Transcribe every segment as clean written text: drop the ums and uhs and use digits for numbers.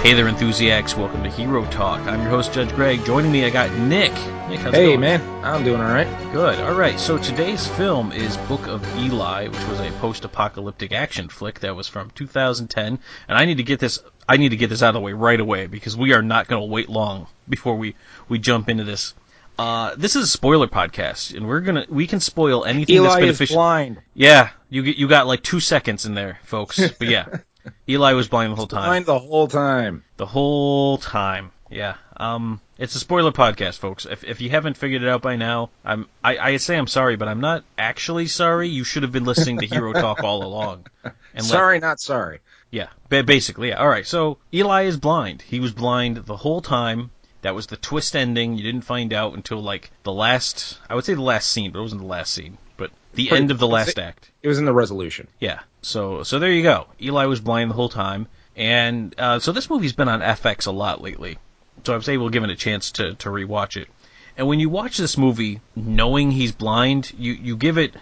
Hey there, enthusiasts. Welcome to Hero Talk. I'm your host, Judge Greg. Joining me, I got Nick. Nick, how's it going? Hey, man. I'm doing all right. Good. All right. So today's film is Book of Eli, which was a post-apocalyptic action flick that was from 2010. And I need to get this out of the way right away because we are not going to wait long before we jump into this. This is a spoiler podcast, and we can spoil anything that's beneficial. Eli is blind. Yeah, you got like 2 seconds in there, folks. But yeah. Eli was blind the whole time. Blind the whole time. The whole time. Yeah. It's a spoiler podcast, folks. If you haven't figured it out by now, I say I'm sorry, but I'm not actually sorry. You should have been listening to Hero Talk all along. And not sorry. Yeah. Basically, yeah. All right. So Eli is blind. He was blind the whole time. That was the twist ending. You didn't find out until like the last scene, but it wasn't the last scene. But the end of the last act. It was in the resolution. Yeah. So there you go. Eli was blind the whole time. And so this movie's been on FX a lot lately. So I was able to give it a chance to rewatch it. And when you watch this movie knowing he's blind, you give it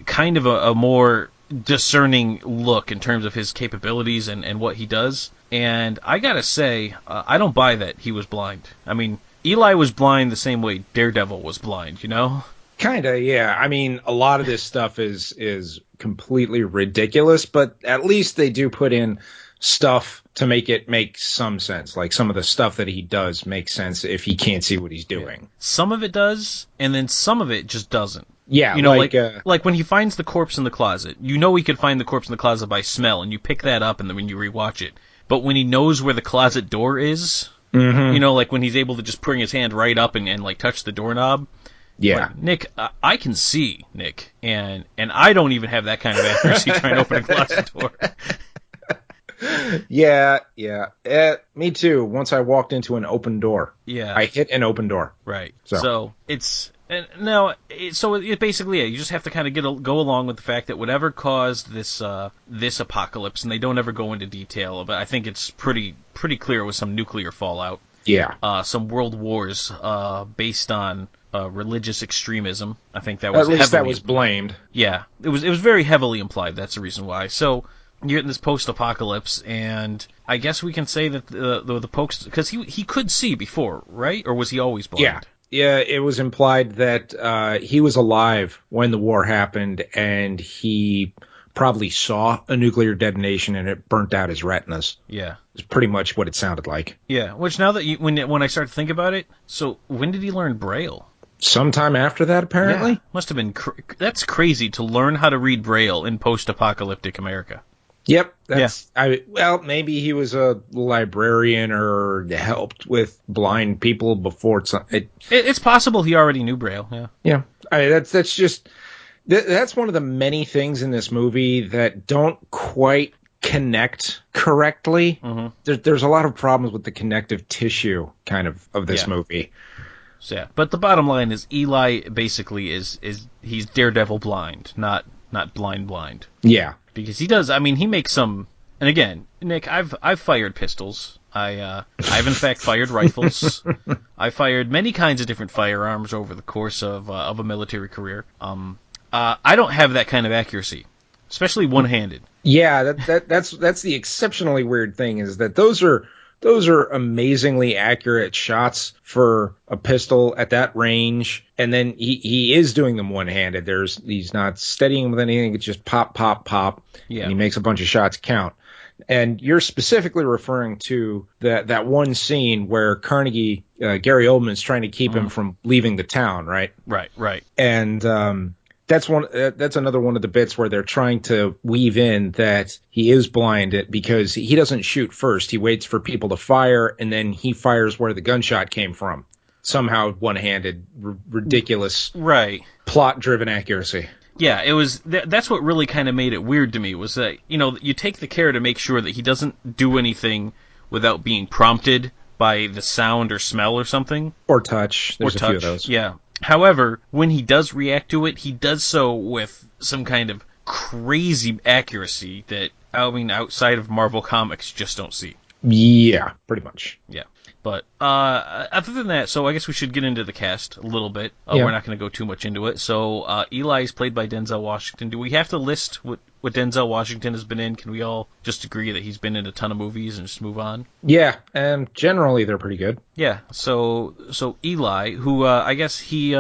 kind of a more discerning look in terms of his capabilities and what he does. And I gotta say, I don't buy that he was blind. I mean, Eli was blind the same way Daredevil was blind, you know? Kinda, yeah. I mean, a lot of this stuff is completely ridiculous, but at least they do put in stuff to make it make some sense. Like some of the stuff that he does makes sense if he can't see what he's doing. Yeah. Some of it does, and then some of it just doesn't. Yeah, you know, like when he finds the corpse in the closet, you know he could find the corpse in the closet by smell, and you pick that up, and then when you rewatch it. But when he knows where the closet door is, you know, like when he's able to just bring his hand right up and like touch the doorknob. Yeah, like, Nick, I can see, Nick, and I don't even have that kind of accuracy trying to open a closet door. Yeah. Me too. Once I walked into an open door. Yeah. I hit an open door. Right. So it's basically you just have to kind of go along with the fact that whatever caused this apocalypse, and they don't ever go into detail, but I think it's pretty clear it was some nuclear fallout. Yeah. Some world wars based on religious extremism. I think that was at least that was blamed. Yeah. It was very heavily implied. That's the reason why. So you're in this post-apocalypse, and I guess we can say that the post, because he could see before, right? Or was he always blind? Yeah, it was implied that he was alive when the war happened, and he probably saw a nuclear detonation, and it burnt out his retinas. Yeah. It's pretty much what it sounded like. Yeah, which now that when I start to think about it, so when did he learn Braille? Sometime after that, apparently. Yeah, must have been. That's crazy to learn how to read Braille in post-apocalyptic America. Yep. Maybe he was a librarian or helped with blind people before. It's possible he already knew Braille. Yeah. Yeah. That's one of the many things in this movie that don't quite connect correctly. Mm-hmm. There's a lot of problems with the connective tissue kind of this movie. Yeah. But the bottom line is Eli basically is he's Daredevil blind, not blind. Yeah. Because he does, I mean, he makes some, and again, Nick, I've fired pistols. I've in fact fired rifles. I fired many kinds of different firearms over the course of a military career. I don't have that kind of accuracy, especially one-handed. Yeah, that's the exceptionally weird thing is that those are amazingly accurate shots for a pistol at that range. And then he is doing them one-handed. He's not steadying with anything. It's just pop, pop, pop. Yeah. And he makes a bunch of shots count. And you're specifically referring to that one scene where Gary Oldman's trying to keep him from leaving the town, right? Right. And that's another one of the bits where they're trying to weave in that he is blind because he doesn't shoot first. He waits for people to fire, and then he fires where the gunshot came from. Somehow one-handed, ridiculous, right? Plot-driven accuracy. Yeah, it was. That's what really kind of made it weird to me was that you take the care to make sure that he doesn't do anything without being prompted by the sound or smell or something, or touch. There's a few of those. Yeah. However, when he does react to it, he does so with some kind of crazy accuracy that, I mean, outside of Marvel Comics, just don't see. Yeah, pretty much. Yeah. But other than that, so I guess we should get into the cast a little bit. Yeah. We're not going to go too much into it. So Eli is played by Denzel Washington. Do we have to list what Denzel Washington has been in? Can we all just agree that he's been in a ton of movies and just move on? Yeah, and generally they're pretty good. Yeah. So Eli, who I guess he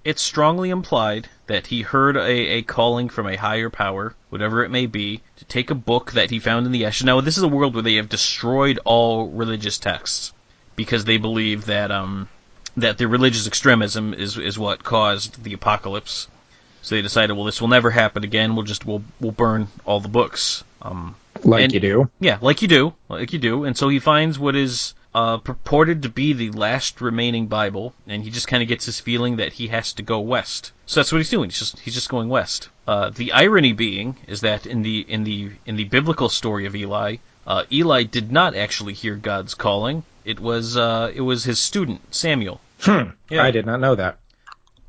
it's strongly implied that he heard a calling from a higher power, whatever it may be, to take a book that he found in the ashes. Now, this is a world where they have destroyed all religious texts because they believe that that the religious extremism is what caused the apocalypse. So they decided, well, this will never happen again. We'll burn all the books. You do. Yeah, like you do. And so he finds what is purported to be the last remaining Bible, and he just kind of gets this feeling that he has to go west. So that's what he's doing. He's just going west. The irony being is that in the biblical story of Eli, Eli did not actually hear God's calling. It was his student Samuel. Yeah. Yeah. I did not know that.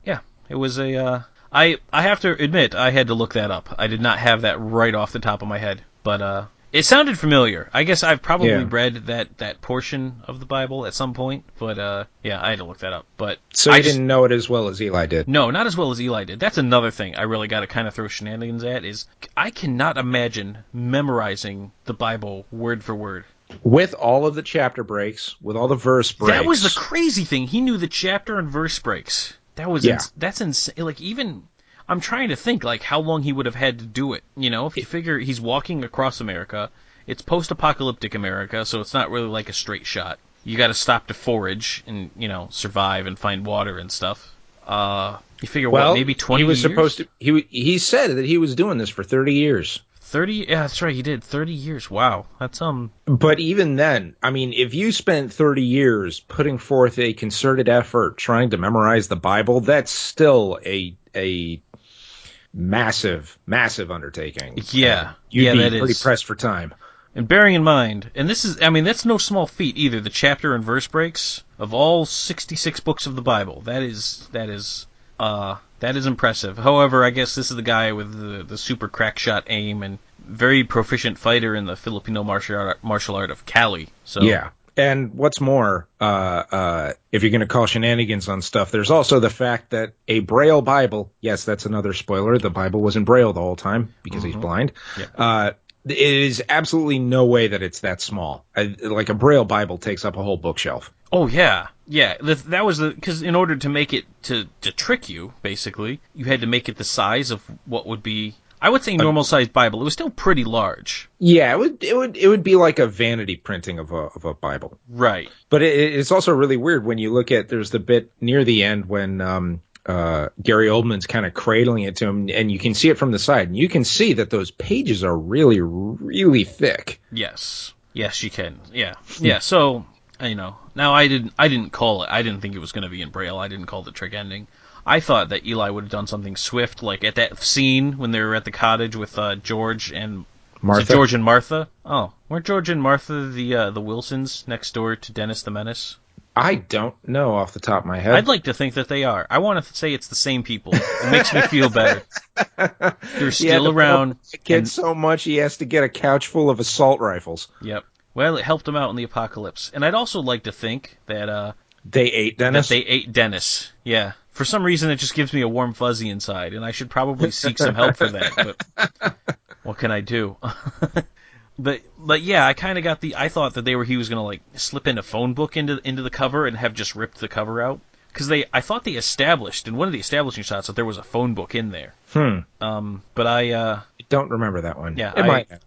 Yeah, it was a. I have to admit I had to look that up. I did not have that right off the top of my head, but it sounded familiar. I guess I've probably read that portion of the Bible at some point, but yeah, I had to look that up. But so you didn't know it as well as Eli did? No, not as well as Eli did. That's another thing I really got to kind of throw shenanigans at. Is I cannot imagine memorizing the Bible word for word. With all of the chapter breaks, with all the verse breaks. That was the crazy thing. He knew the chapter and verse breaks. That was that's insane. Like, even I'm trying to think like how long he would have had to do it. You know, if you figure he's walking across America, it's post-apocalyptic America, so it's not really like a straight shot. You got to stop to forage and survive and find water and stuff. You figure maybe 20 years? Supposed to. He said that he was doing this for 30 years. 30? Yeah, that's right. He did 30 years. Wow, that's But even then, I mean, if you spent 30 years putting forth a concerted effort trying to memorize the Bible, that's still a massive, massive undertaking. Yeah, you'd be pretty pressed for time. And bearing in mind, and that's no small feat either. The chapter and verse breaks of all 66 books of the Bible. That is impressive. However, I guess this is the guy with the super crack shot aim and very proficient fighter in the Filipino martial art of Kali. So yeah, and what's more, if you're going to call shenanigans on stuff, there's also the fact that a Braille Bible. Yes, that's another spoiler. The Bible was in Braille the whole time because he's blind. Yeah. It is absolutely no way that it's that small. Like a Braille Bible takes up a whole bookshelf. Oh yeah, yeah. That was because in order to make it to trick you, basically, you had to make it the size of what would be, I would say, normal sized Bible. It was still pretty large. Yeah, it would be like a vanity printing of a Bible. Right. But it's also really weird when you look at, there's the bit near the end when Gary Oldman's kind of cradling it to him, and you can see it from the side, and you can see that those pages are really, really thick. Yes, you can. Yeah. So now I didn't call it. I didn't think it was going to be in Braille. I didn't call the trick ending. I thought that Eli would have done something swift, like at that scene when they were at the cottage with George and Martha. George and Martha. Oh, weren't George and Martha the Wilsons next door to Dennis the Menace? I don't know off the top of my head. I'd like to think that they are. I want to say it's the same people. It makes me feel better. They're still around. Kid so much he has to get a couch full of assault rifles. Yep. Well, it helped him out in the apocalypse. And I'd also like to think that they ate Dennis. That they ate Dennis. Yeah. For some reason, it just gives me a warm fuzzy inside, and I should probably seek some help for that. But what can I do? But yeah, I kind of got I thought that he was gonna like slip in a phone book into the cover and have just ripped the cover out, because I thought they established in one of the establishing shots that there was a phone book in there. But I don't remember that one. Yeah,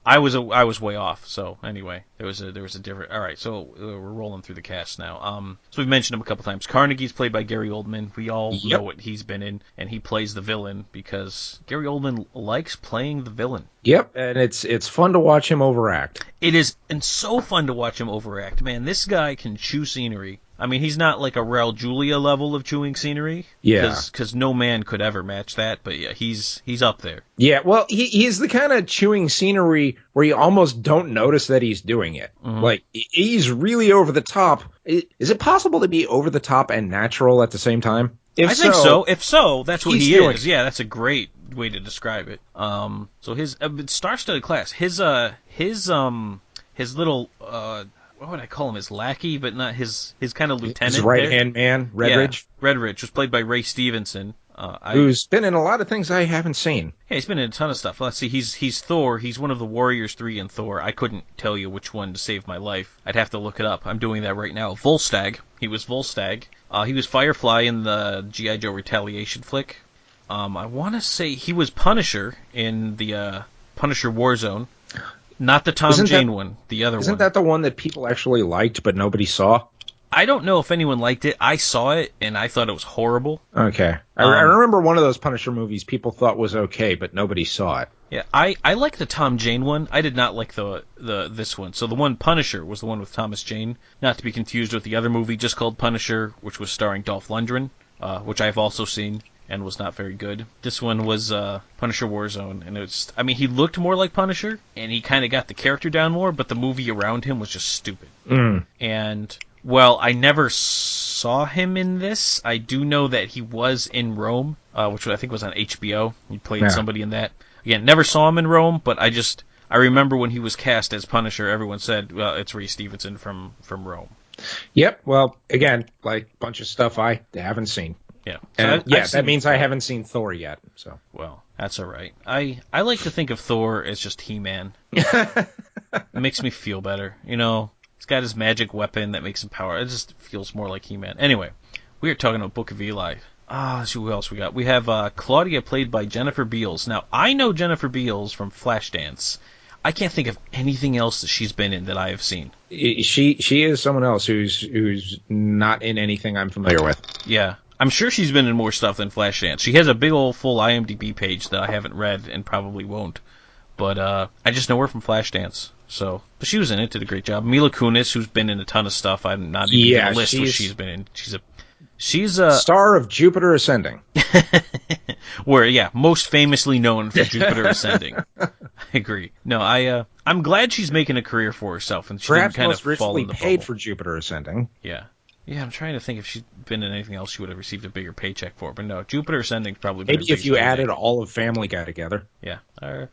I was way off. So anyway, there was a different. All right, so we're rolling through the cast now. So we've mentioned him a couple times. Carnegie's played by Gary Oldman. We all know what he's been in, and he plays the villain because Gary Oldman likes playing the villain. Yep, and it's fun to watch him overact. It is, and so fun to watch him overact. Man, this guy can chew scenery. I mean, he's not like a Raul Julia level of chewing scenery. Yeah. Because no man could ever match that. But yeah, he's up there. Yeah, well, he's the kind of chewing scenery where you almost don't notice that he's doing it. Mm-hmm. Like, he's really over the top. Is it possible to be over the top and natural at the same time? I think so. If so, that's what he is. Yeah, that's a great way to describe it. So his star-studded class. His little what would I call him? His lackey, but not his kind of lieutenant. His right hand man, Redridge. Yeah, Redridge was played by Ray Stevenson. Who's been in a lot of things I haven't seen. Yeah, he's been in a ton of stuff. Let's see, he's Thor. He's one of the Warriors 3 in Thor. I couldn't tell you which one to save my life. I'd have to look it up. I'm doing that right now. Volstagg. He was Volstagg. He was Firefly in the G.I. Joe Retaliation flick. I want to say he was Punisher in the Punisher Warzone. Not the Tom Jane one, the other one. Isn't that the one that people actually liked but nobody saw? I don't know if anyone liked it. I saw it, and I thought it was horrible. Okay. I remember one of those Punisher movies people thought was okay, but nobody saw it. Yeah, I like the Tom Jane one. I did not like this one. So the one Punisher was the one with Thomas Jane, not to be confused with the other movie just called Punisher, which was starring Dolph Lundgren, which I've also seen and was not very good. This one was Punisher Warzone, and it's, I mean, he looked more like Punisher, and he kind of got the character down more, but the movie around him was just stupid. And, well, I never saw him in this. I do know that he was in Rome, which I think was on HBO. He played somebody in that. Again, never saw him in Rome, but I remember when he was cast as Punisher, everyone said, well, it's Ray Stevenson from Rome. Yep, well, again, like a bunch of stuff I haven't seen. Yeah. And that means I haven't seen Thor yet. So well, that's all right. I like to think of Thor as just He-Man. It makes me feel better. You know, he's got his magic weapon that makes him power. It just feels more like He-Man. Anyway, we are talking about Book of Eli. Let's see who else we got. We have Claudia, played by Jennifer Beals. Now, I know Jennifer Beals from Flashdance. I can't think of anything else that she's been in that I have seen. She is someone else who's not in anything I'm familiar with. Yeah. I'm sure she's been in more stuff than Flashdance. She has a big old full IMDb page that I haven't read and probably won't. But I just know her from Flashdance. So, but she was in it, did a great job. Mila Kunis, who's been in a ton of stuff. I'm not even going to list what she's been in. She's a star of Jupiter Ascending. Most famously known for Jupiter Ascending. I agree. No, I'm glad she's making a career for herself, and she perhaps didn't kind most of fall in richly the paid bubble. for Jupiter Ascending. Yeah. Yeah, I'm trying to think if she'd been in anything else she would have received a bigger paycheck for. But no, Jupiter Ascending's probably been maybe if you added all of Family Guy together. Yeah.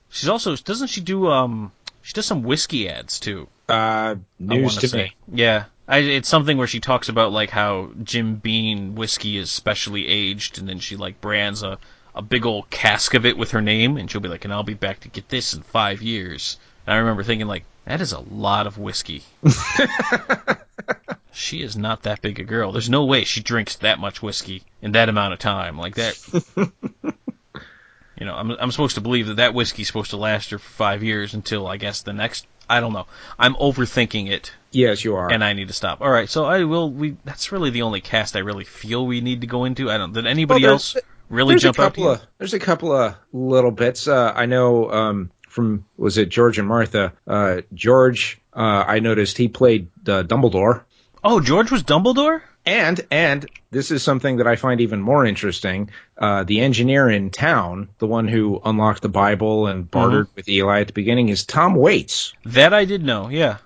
She's also, doesn't she do, she does some whiskey ads, too. News to me. Yeah. It's something where she talks about, like, how Jim Beam whiskey is specially aged, and then she, like, brands a big old cask of it with her name, and she'll be like, and I'll be back to get this in 5 years. And I remember thinking, like, that is a lot of whiskey. She is not that big a girl. There's no way she drinks that much whiskey in that amount of time. Like that. You know, I'm supposed to believe that whiskey's supposed to last her for 5 years until, I guess, the next. I don't know. I'm overthinking it. Yes, you are. And I need to stop. All right, so that's really the only cast I really feel we need to go into. Did anybody else really jump out to you? There's a couple of little bits. I know from, was it George and Martha? George, I noticed he played Dumbledore. Oh, George was Dumbledore? And this is something that I find even more interesting. The engineer in town, the one who unlocked the Bible and bartered with Eli at the beginning, is Tom Waits. That I did know, yeah.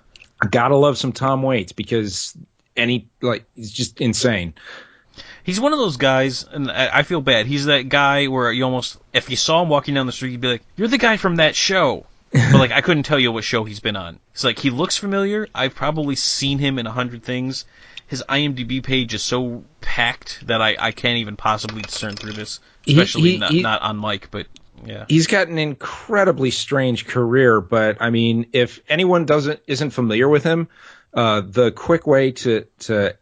Gotta love some Tom Waits because he's just insane. He's one of those guys, and I feel bad. He's that guy where you almost, if you saw him walking down the street, you'd be like, you're the guy from that show. But, like, I couldn't tell you what show he's been on. It's like, he looks familiar. I've probably seen him in 100 things. His IMDb page is so packed that I can't even possibly discern through this, especially not on mic, but yeah. He's got an incredibly strange career, but, I mean, if anyone isn't familiar with him, the quick way to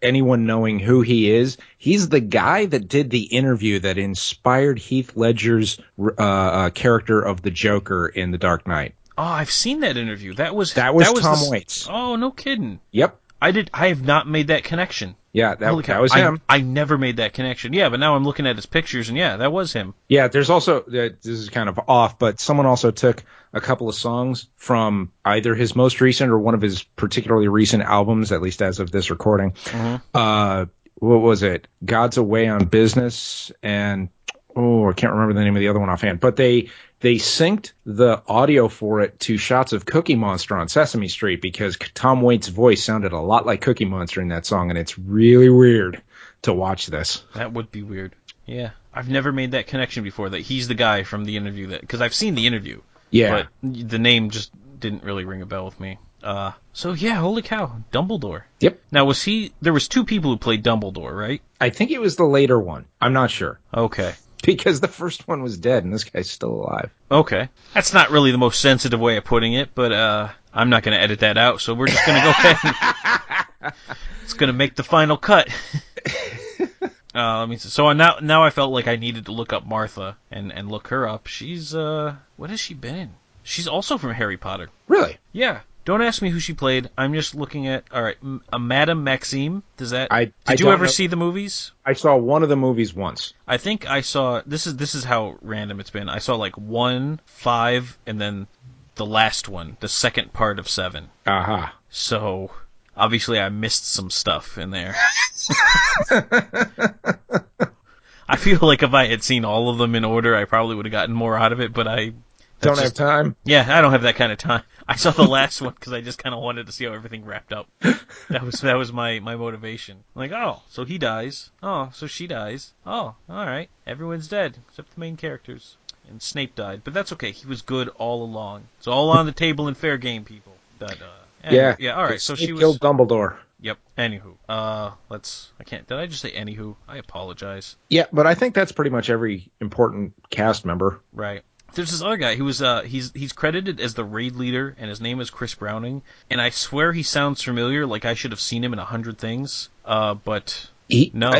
anyone knowing who he is, he's the guy that did the interview that inspired Heath Ledger's character of the Joker in The Dark Knight. Oh, I've seen that interview. That was Tom Waits. Oh, no kidding. Yep. I have not made that connection. Yeah, that was him. I never made that connection. Yeah, but now I'm looking at his pictures, and yeah, that was him. Yeah, there's also, this is kind of off, but someone also took a couple of songs from either his most recent or one of his particularly recent albums, at least as of this recording. What was it? God's Away on Business, and I can't remember the name of the other one offhand, but they synced the audio for it to shots of Cookie Monster on Sesame Street because Tom Waits' voice sounded a lot like Cookie Monster in that song, and it's really weird to watch this. That would be weird. Yeah. I've never made that connection before, that he's the guy from the interview, because I've seen the interview. Yeah. But the name just didn't really ring a bell with me. So yeah, holy cow, Dumbledore. Yep. Now there was two people who played Dumbledore, right? I think it was the later one. I'm not sure. Okay. Because the first one was dead and this guy's still alive. Okay. That's not really the most sensitive way of putting it, but I'm not going to edit that out, so we're just going to go ahead and it's going to make the final cut. Let me see. So now I felt like I needed to look up Martha and look her up. She's what has she been in? She's also from Harry Potter. Really? Yeah. Don't ask me who she played. I'm just looking at. All right, Madame Maxime. Does that? Did you ever see the movies? I saw one of the movies once. I think I saw. This is how random it's been. I saw like 1, 5, and then the last one, the second part of 7. Aha. So obviously I missed some stuff in there. I feel like if I had seen all of them in order, I probably would have gotten more out of it. But I don't have time. Yeah, I don't have that kind of time. I saw the last one because I just kind of wanted to see how everything wrapped up. That was my motivation. Like, oh, so he dies. Oh, so she dies. Oh, all right. Everyone's dead except the main characters. And Snape died, but that's okay. He was good all along. It's all on the table in fair game, people. But yeah. All right. So she killed Dumbledore. Yep. Anywho, I can't. Did I just say anywho? I apologize. Yeah, but I think that's pretty much every important cast member. Right. There's this other guy who was he's credited as the raid leader, and his name is Chris Browning, and I swear he sounds familiar, like I should have seen him in 100 Things. But no.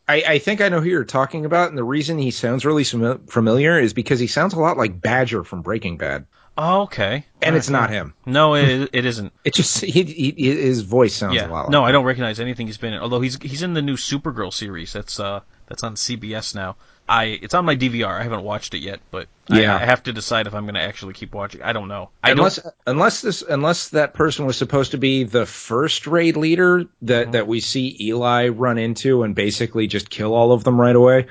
I think I know who you're talking about, and the reason he sounds really familiar is because he sounds a lot like Badger from Breaking Bad. Oh, okay. And it's not him. No, it isn't. It's just his voice sounds a lot like No, I don't recognize anything he's been in. Although he's in the new Supergirl series that's on CBS now. It's on my DVR. I haven't watched it yet, but yeah. I have to decide if I'm going to actually keep watching. I don't know. Unless that person was supposed to be the first raid leader that we see Eli run into and basically just kill all of them right away.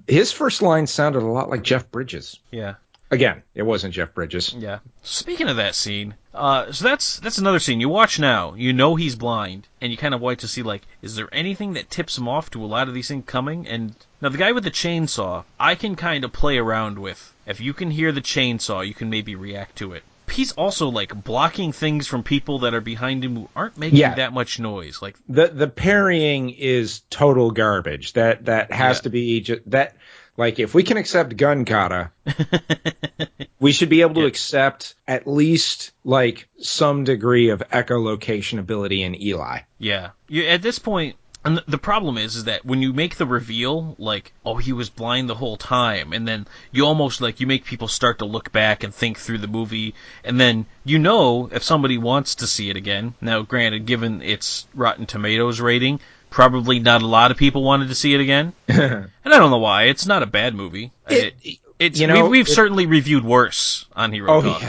His first line sounded a lot like Jeff Bridges. Yeah. Again, it wasn't Jeff Bridges. Yeah. Speaking of that scene, so that's another scene. You watch now, you know he's blind, and you kind of wait to see, like, is there anything that tips him off to a lot of these things coming? And now the guy with the chainsaw, I can kind of play around with. If you can hear the chainsaw, you can maybe react to it. He's also, like, blocking things from people that are behind him who aren't making that much noise. Like the parrying is total garbage. That has to be just that. Like, if we can accept gun kata, we should be able to accept at least, like, some degree of echolocation ability in Eli. Yeah. At this point, and the problem is that when you make the reveal, like, oh, he was blind the whole time, and then you almost, like, you make people start to look back and think through the movie, and then you know if somebody wants to see it again. Now, granted, given its Rotten Tomatoes rating, probably not a lot of people wanted to see it again. And I don't know why. It's not a bad movie. We've certainly reviewed worse on Hero Talk.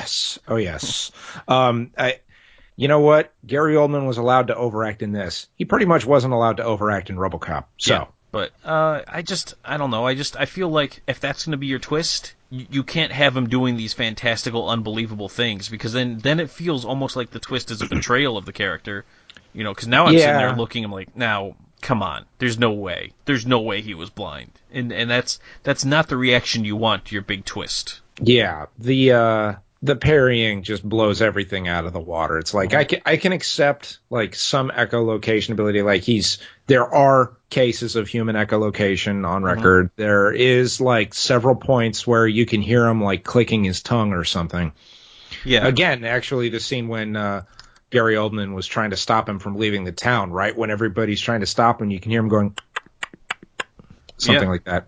Oh, yes. You know what? Gary Oldman was allowed to overact in this. He pretty much wasn't allowed to overact in RoboCop. So. Yeah, but I don't know. I feel like if that's going to be your twist, you can't have him doing these fantastical, unbelievable things, because then it feels almost like the twist is a betrayal of the character. You know, because now I'm sitting there looking, I'm like, now, come on, there's no way he was blind, and that's not the reaction you want to your big twist. Yeah, the parrying just blows everything out of the water. It's like I can accept, like, some echolocation ability, like there are cases of human echolocation on record. There is, like, several points where you can hear him, like, clicking his tongue or something. Yeah. Again, actually, the scene when Gary Oldman was trying to stop him from leaving the town, right? When everybody's trying to stop him, you can hear him going something like that.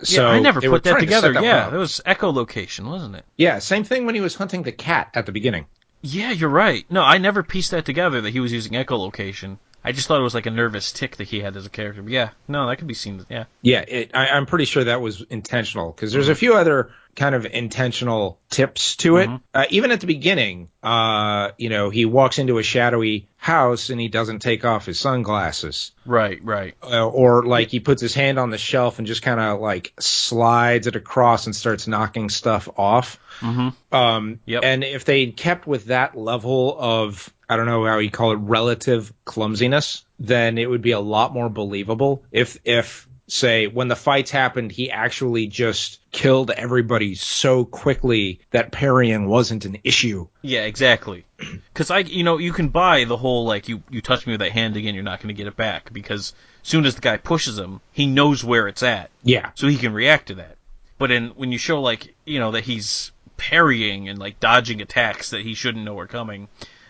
So I never put that together. That was echolocation, wasn't it? Yeah, same thing when he was hunting the cat at the beginning. Yeah, you're right. No, I never pieced that together that he was using echolocation. I just thought it was like a nervous tick that he had as a character. But yeah, no, that could be seen. Yeah. Yeah, I'm pretty sure that was intentional, because there's a few other kind of intentional tips to it. Even at the beginning, he walks into a shadowy house and he doesn't take off his sunglasses. Right. Or, like, he puts his hand on the shelf and just kind of, like, slides it across and starts knocking stuff off. And if they kept with that level of, I don't know how you call it, relative clumsiness, then it would be a lot more believable. If say when the fights happened, he actually just killed everybody so quickly that parrying wasn't an issue. Yeah, exactly. Because you can buy the whole like you touch me with that hand again, you're not going to get it back because as soon as the guy pushes him, he knows where it's at. Yeah. So he can react to that. But when you show like that he's parrying and like dodging attacks that he shouldn't know are coming,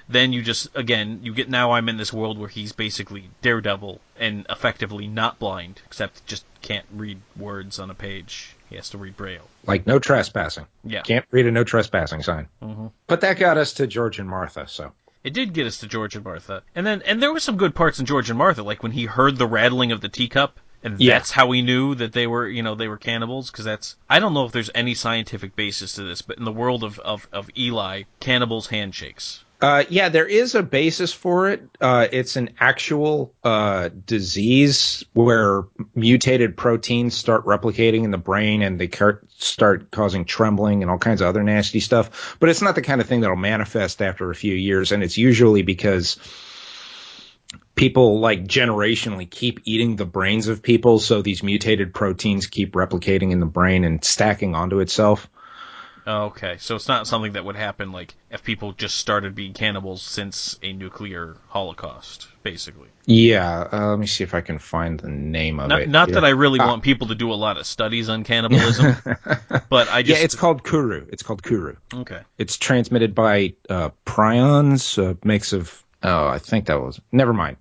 then you just you get now I'm in this world where he's basically Daredevil and effectively not blind, except just can't read words on a page. He has to read Braille. Like no trespassing. Yeah. Can't read a no trespassing sign. Mm-hmm. But that got us to George and Martha, so. It did get us to George and Martha. And there were some good parts in George and Martha, like when he heard the rattling of the teacup, and that's how he knew that they were cannibals, because I don't know if there's any scientific basis to this, but in the world of Eli, cannibals handshakes. Yeah, there is a basis for it. It's an actual disease where mutated proteins start replicating in the brain and they start causing trembling and all kinds of other nasty stuff. But it's not the kind of thing that'll manifest after a few years, and it's usually because people like generationally keep eating the brains of people, so these mutated proteins keep replicating in the brain and stacking onto itself. Okay, so it's not something that would happen like if people just started being cannibals since a nuclear holocaust, basically. Yeah, let me see if I can find the name of it. Not that I really want people to do a lot of studies on cannibalism, but I just... Yeah, it's called Kuru. Okay. It's transmitted by prions, a mix of... Oh, I think that was... Never mind.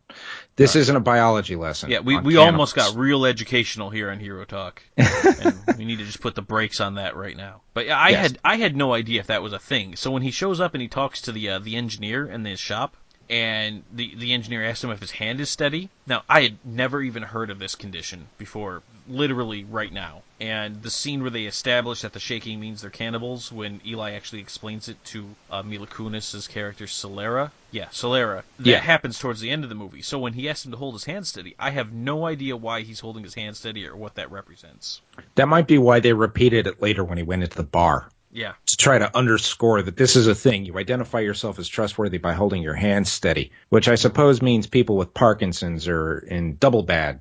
This isn't a biology lesson. Yeah, we almost got real educational here on Hero Talk, and we need to just put the brakes on that right now. But yeah, I had no idea if that was a thing. So when he shows up and he talks to the engineer in his shop, and the engineer asks him if his hand is steady. Now, I had never even heard of this condition before, literally right now. And the scene where they establish that the shaking means they're cannibals, when Eli actually explains it to Mila Kunis' character, Solera. Yeah, Solera. That happens towards the end of the movie. So when he asks him to hold his hand steady, I have no idea why he's holding his hand steady or what that represents. That might be why they repeated it later when he went into the bar. Yeah. To try to underscore that this is a thing. You identify yourself as trustworthy by holding your hand steady, which I suppose means people with Parkinson's are in double bad.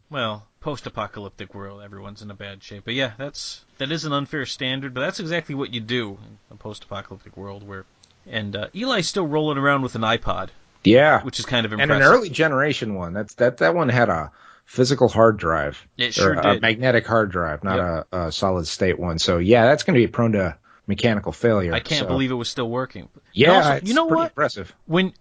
Well, post-apocalyptic world, everyone's in a bad shape. But yeah, that is an unfair standard, but that's exactly what you do in a post-apocalyptic world where... And Eli's still rolling around with an iPod. Yeah. Which is kind of impressive. And an early generation one. That one had a physical hard drive. It sure did. A magnetic hard drive, not a solid state one. So yeah, that's going to be prone to mechanical failure. I can't believe it was still working. Yeah, also, it's you know pretty what? impressive.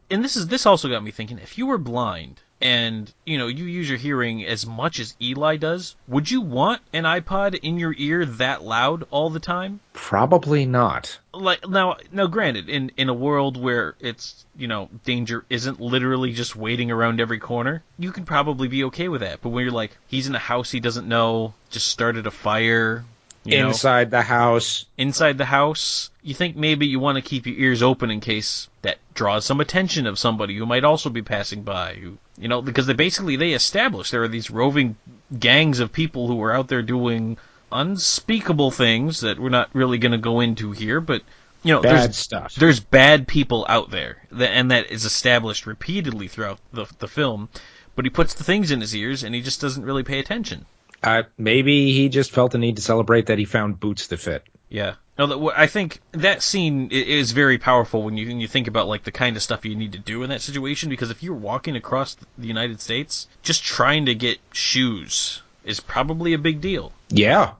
This also got me thinking, if you were blind and you use your hearing as much as Eli does, would you want an iPod in your ear that loud all the time? Probably not. Like now granted, in a world where it's danger isn't literally just waiting around every corner, you could probably be okay with that. But when you're like, he's in a house he doesn't know, just started a fire, inside the house, you think maybe you want to keep your ears open in case that draws some attention of somebody who might also be passing by, because they establish there are these roving gangs of people who are out there doing unspeakable things that we're not really going to go into here, but bad stuff. There's bad people out there, and that is established repeatedly throughout the film. But he puts the things in his ears, and he just doesn't really pay attention. Maybe he just felt the need to celebrate that he found boots to fit. Yeah. No, I think that scene is very powerful when you think about like the kind of stuff you need to do in that situation. Because if you're walking across the United States, just trying to get shoes is probably a big deal. Yeah.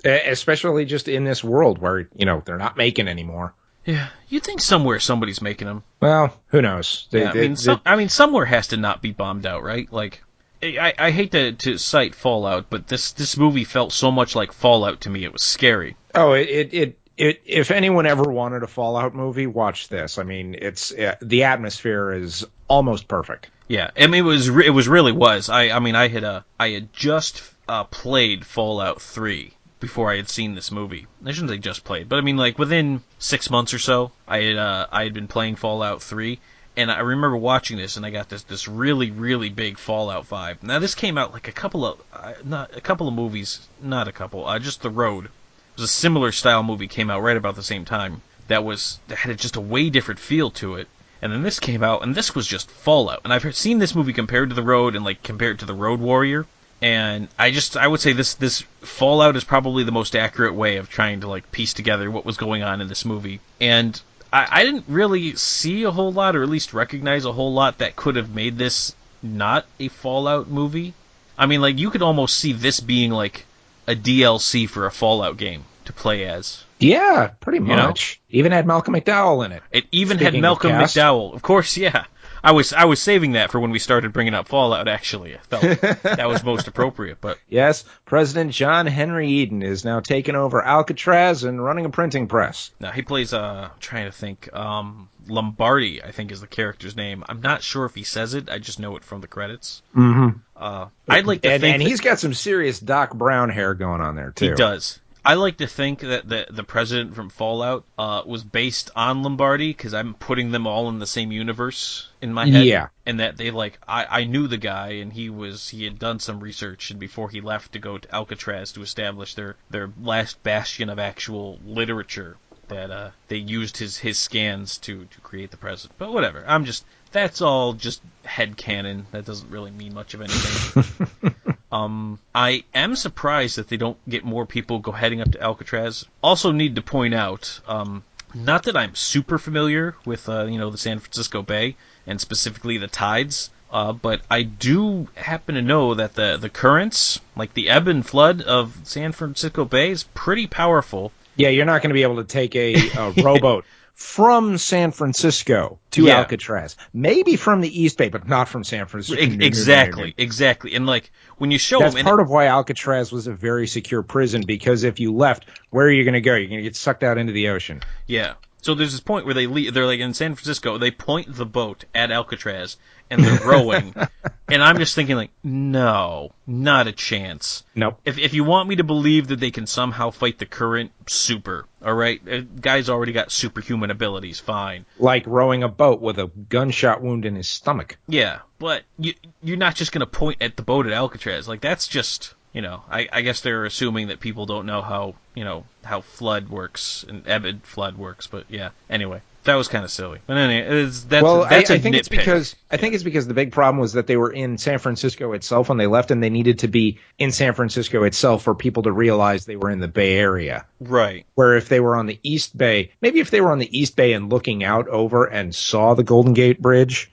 Especially just in this world where, they're not making anymore. Yeah, you'd think somewhere somebody's making them. Well, who knows? Somewhere has to not be bombed out, right? Like, I hate to cite Fallout, but this movie felt so much like Fallout to me. It was scary. Oh, if anyone ever wanted a Fallout movie, watch this. I mean, the atmosphere is almost perfect. Yeah, I mean, it really was. I had just played Fallout 3 before I had seen this movie. I shouldn't say just played, but I mean, like, within 6 months or so, I had been playing Fallout 3, and I remember watching this, and I got this really, really big Fallout vibe. Now, this came out like just The Road. It was a similar style movie, came out right about the same time. That had just a way different feel to it. And then this came out, and this was just Fallout. And I've seen this movie compared to The Road and like compared to The Road Warrior. And I would say this Fallout is probably the most accurate way of trying to like piece together what was going on in this movie. And I didn't really see a whole lot, or at least recognize a whole lot that could have made this not a Fallout movie. I mean, like, you could almost see this being like a DLC for a Fallout game to play as. Yeah, pretty much. Even had Malcolm McDowell in it. It even Speaking had Malcolm of cast. McDowell. Of course, yeah. I was saving that for when we started bringing up Fallout, actually. I felt that was most appropriate. But Yes, President John Henry Eden is now taking over Alcatraz and running a printing press. now he plays, trying to think, Lombardi, I think is the character's name. I'm not sure if he says it. I just know it from the credits. Mm-hmm. I'd like to think And he's got some serious Doc Brown hair going on there, too. he does. I like to think that the president from Fallout was based on Lombardi, because I'm putting them all in the same universe in my head. Yeah. And that they I knew the guy, and he had done some research, and before he left to go to Alcatraz to establish their last bastion of actual literature, that they used his scans to create the president. But whatever. That's all just headcanon. That doesn't really mean much of anything. I am surprised that they don't get more people heading up to Alcatraz. Also need to point out, not that I'm super familiar with, the San Francisco Bay, and specifically the tides, but I do happen to know that the currents, like the ebb and flood of San Francisco Bay, is pretty powerful. Yeah, you're not going to be able to take a rowboat from San Francisco to Yeah. Alcatraz. Maybe from the East Bay, but not from San Francisco. Exactly. And like when you show That's them, part of why Alcatraz was a very secure prison, because if you left, where are you going to go? You're going to get sucked out into the ocean. yeah. So there's this point where they're like in San Francisco, they point the boat at Alcatraz, and they're rowing, and I'm just thinking like, no, not a chance. Nope. If you want me to believe that they can somehow fight the current, super. All right, guy's already got superhuman abilities. Fine. Like rowing a boat with a gunshot wound in his stomach. Yeah, but you're not just gonna point at the boat at Alcatraz. Like that's just. I guess they're assuming that people don't know how flood works and ebb flood works. But yeah, anyway, that was kind of silly. But anyway, that's a I think it's nitpick. because the big problem was that they were in San Francisco itself when they left, and they needed to be in San Francisco itself for people to realize they were in the Bay Area. Right. Where if they were on the East Bay, maybe if they were on the East Bay and looking out over and saw the Golden Gate Bridge.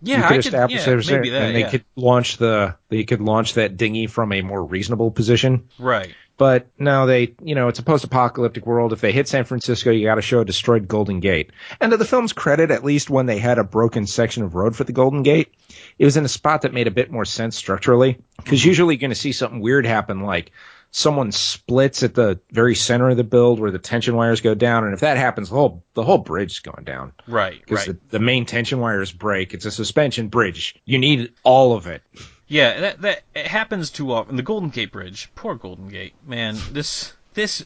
Yeah, you could establish yeah, there's maybe there, that, and they yeah. could launch that dinghy from a more reasonable position. Right. But no, it's a post-apocalyptic world. If they hit San Francisco, you got to show a destroyed Golden Gate. And to the film's credit, at least when they had a broken section of road for the Golden Gate, it was in a spot that made a bit more sense structurally. Because usually you're going to see something weird happen, like someone splits at the very center of the build where the tension wires go down, and if that happens, the whole bridge is going down. Right. Because the main tension wires break. It's a suspension bridge. You need all of it. Yeah, that it happens too often. The Golden Gate Bridge, poor Golden Gate, man. This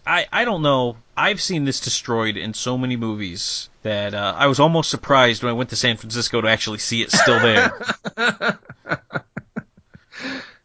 I don't know. I've seen this destroyed in so many movies that I was almost surprised when I went to San Francisco to actually see it still there.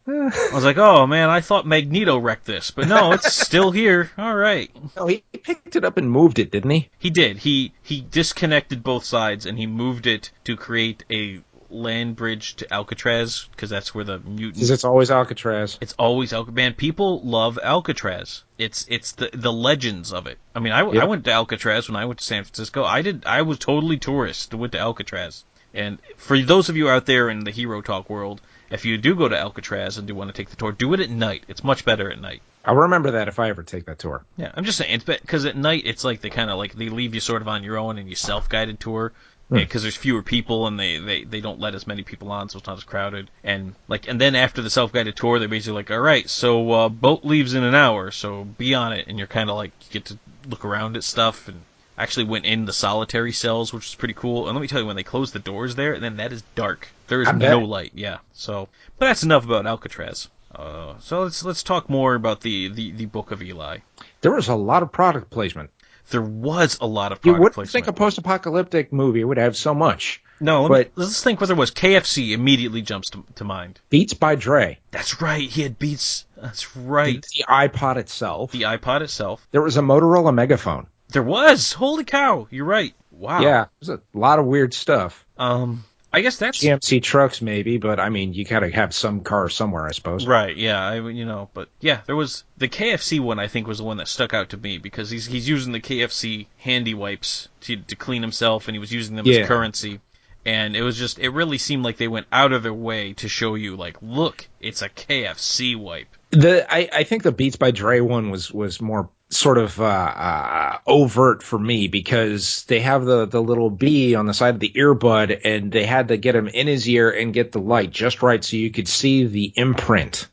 I was like, oh man, I thought Magneto wrecked this, but no, it's still here. All right. No, he picked it up and moved it, didn't he? He did. He disconnected both sides and he moved it to create a land bridge to Alcatraz, because that's where the mutants. Because it's always Alcatraz. It's always Alcatraz. Man, people love Alcatraz. It's the legends of it. I mean, I went to Alcatraz when I went to San Francisco. I was totally tourist. Went to Alcatraz. And for those of you out there in the Hero Talk world, if you do go to Alcatraz and do want to take the tour, do it at night. It's much better at night. I'll remember that if I ever take that tour. Yeah, I'm just saying, because at night it's like they leave you sort of on your own and you self-guided tour. Because there's fewer people and they don't let as many people on, so it's not as crowded. And then after the self-guided tour, they're basically like, all right, so boat leaves in an hour, so be on it. And you're kind of like, you get to look around at stuff. And I actually went in the solitary cells, which is pretty cool. And let me tell you, when they close the doors there, then that is dark. There is no light. Yeah. So, but that's enough about Alcatraz. So let's talk more about the Book of Eli. There was a lot of product placement. There was a lot of You product wouldn't placement. think a post-apocalyptic movie would have so much. No, but let's think what there was. KFC immediately jumps to mind. Beats by Dre. That's right. He had Beats. That's right. The iPod itself. The iPod itself. There was a Motorola Megaphone. There was. Holy cow. You're right. Wow. Yeah, there's a lot of weird stuff. I I guess that's GMC trucks, maybe, but I mean, you gotta have some car somewhere, I suppose. right. Yeah, but yeah, there was the KFC one. I think was the one that stuck out to me because he's using the KFC handy wipes to clean himself, and he was using them as Yeah. currency. And it really seemed like they went out of their way to show you, like, look, it's a KFC wipe. I think the Beats by Dre one was more sort of overt for me because they have the little bee on the side of the earbud, and they had to get him in his ear and get the light just right so you could see the imprint.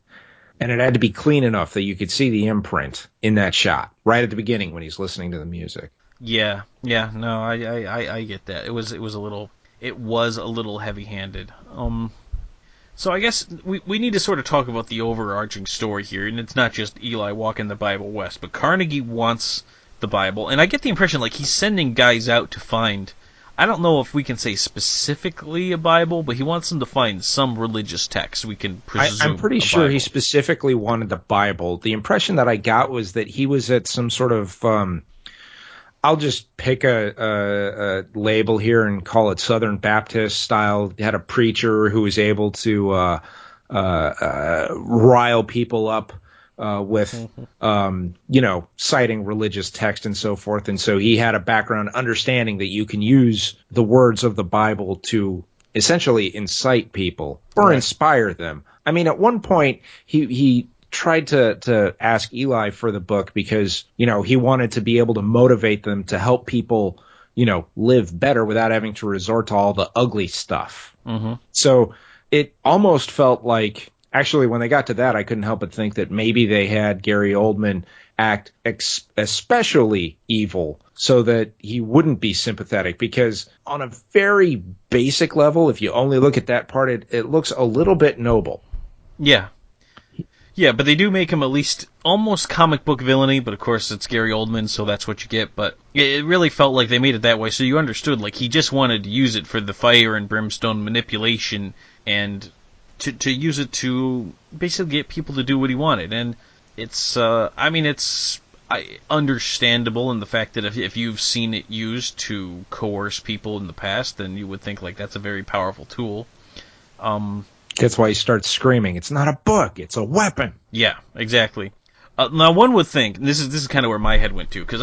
And it had to be clean enough that you could see the imprint in that shot right at the beginning when he's listening to the music. Yeah, no, I get that. It was a little heavy-handed. So I guess we need to sort of talk about the overarching story here, and it's not just Eli walking the Bible west, but Carnegie wants the Bible, and I get the impression like he's sending guys out to find, I don't know if we can say specifically a Bible, but he wants them to find some religious text. We can presume I'm pretty sure Bible. he specifically wanted the Bible. The impression that I got was that he was at some sort of I'll just pick a label here and call it Southern Baptist style. He had a preacher who was able to rile people up with, citing religious text and so forth. And so he had a background understanding that you can use the words of the Bible to essentially incite people or inspire them. I mean, at one point, he tried to ask Eli for the book because, he wanted to be able to motivate them to help people, live better without having to resort to all the ugly stuff. Mm-hmm. So it almost felt like, actually, when they got to that, I couldn't help but think that maybe they had Gary Oldman act especially evil so that he wouldn't be sympathetic, because on a very basic level, if you only look at that part, it looks a little bit noble. Yeah. Yeah, but they do make him at least almost comic book villainy, but of course it's Gary Oldman, so that's what you get. But it really felt like they made it that way, so you understood, like, he just wanted to use it for the fire and brimstone manipulation and to use it to basically get people to do what he wanted. And it's, it's understandable in the fact that if you've seen it used to coerce people in the past, then you would think, like, that's a very powerful tool. That's why he starts screaming, "It's not a book, it's a weapon." Yeah, exactly. Now, one would think, and this is kind of where my head went to, because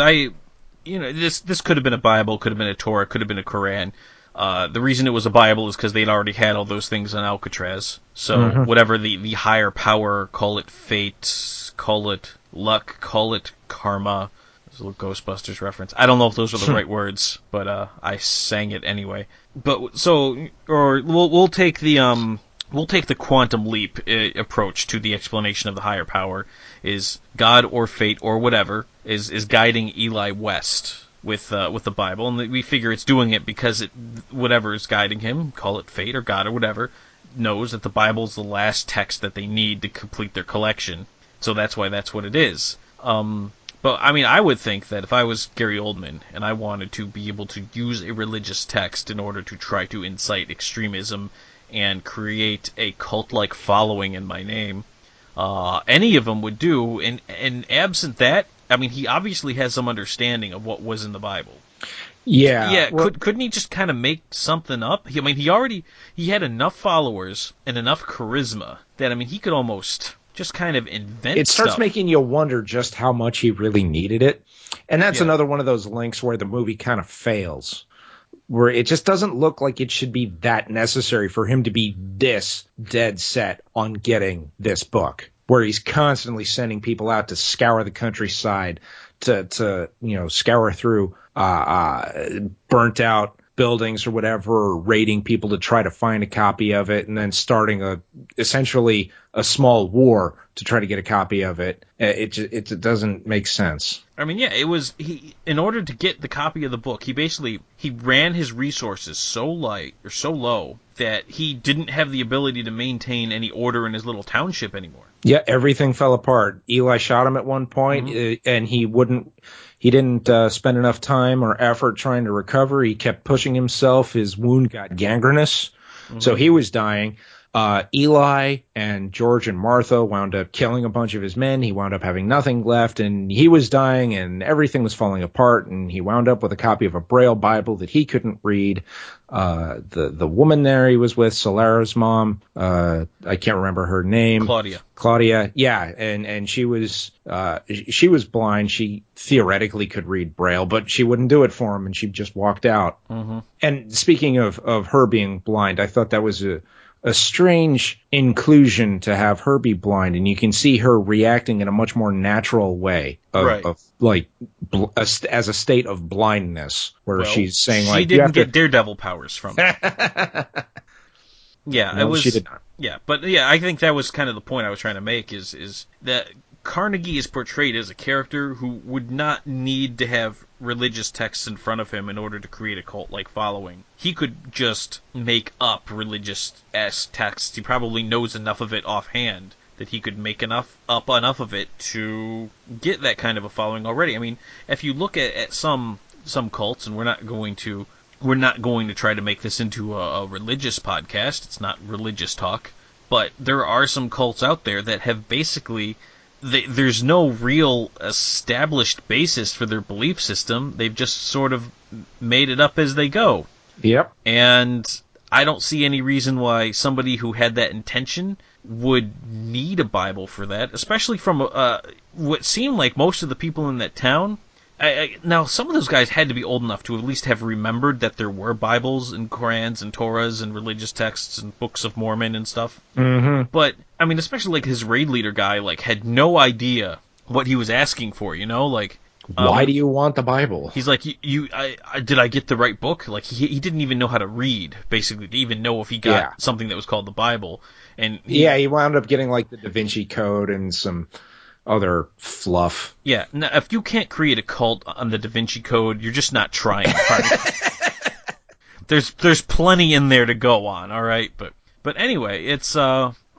this could have been a Bible, could have been a Torah, could have been a Quran. The reason it was a Bible is because they'd already had all those things on Alcatraz. So whatever the higher power, call it fate, call it luck, call it karma. There's a little Ghostbusters reference. I don't know if those are the right words, but I sang it anyway. But so, or we'll take the quantum leap approach to the explanation of the higher power. Is God or fate or whatever is guiding Eli west with the Bible, and we figure it's doing it because whatever is guiding him, call it fate or God or whatever, knows that the Bible is the last text that they need to complete their collection. So that's why that's what it is. But I mean, I would think that if I was Gary Oldman and I wanted to be able to use a religious text in order to try to incite extremism and create a cult-like following in my name, any of them would do. And absent that, I mean, he obviously has some understanding of what was in the Bible. Yeah. Yeah. Well, Couldn't he just kind of make something up? I mean, he had enough followers and enough charisma that, I mean, he could almost just kind of invent it starts stuff. making you wonder just how much he really needed it. And that's Yeah. another one of those links where the movie kind of fails, where it just doesn't look like it should be that necessary for him to be this dead set on getting this book, where he's constantly sending people out to scour the countryside, to scour through burnt out buildings or whatever, or raiding people to try to find a copy of it, and then starting essentially a small war to try to get a copy of it. It doesn't make sense. I mean, yeah, in order to get the copy of the book, he ran his resources so low that he didn't have the ability to maintain any order in his little township anymore. Yeah, everything fell apart. Eli shot him at one point, and he didn't spend enough time or effort trying to recover. He kept pushing himself. His wound got gangrenous, so he was dying. Eli and George and Martha wound up killing a bunch of his men. He wound up having nothing left, and he was dying, and everything was falling apart, and he wound up with a copy of a Braille Bible that he couldn't read. The woman there he was with, Solera's mom, I can't remember her name. Claudia, yeah, and she was blind. She theoretically could read Braille, but she wouldn't do it for him, and she just walked out. Mm-hmm. And speaking of her being blind, I thought that was a strange inclusion to have her be blind, and you can see her reacting in a much more natural way as a state of blindness, where she's saying she didn't get Daredevil powers from it. Yeah, no, she did not. Yeah, but yeah, I think that was kind of the point I was trying to make is that Carnegie is portrayed as a character who would not need to have religious texts in front of him in order to create a cult-like following. He could just make up religious-esque texts. He probably knows enough of it offhand that he could make enough of it to get that kind of a following already. I mean, if you look at some cults, and we're not going to try to make this into a religious podcast. It's not religious talk. But there are some cults out there that have basically... there's no real established basis for their belief system. They've just sort of made it up as they go. Yep. And I don't see any reason why somebody who had that intention would need a Bible for that, especially from what seemed like most of the people in that town. Now, some of those guys had to be old enough to at least have remembered that there were Bibles and Korans and Torahs and religious texts and Books of Mormon and stuff. Mm-hmm. But, I mean, especially like his raid leader guy, had no idea what he was asking for, Like, why do you want the Bible? He's like, did I get the right book? Like, he didn't even know how to read, basically, to even know if he got something that was called the Bible. And he wound up getting the Da Vinci Code and some other fluff. Yeah, now, if you can't create a cult on the Da Vinci Code, you're just not trying hard. There's plenty in there to go on, all right? But anyway, it's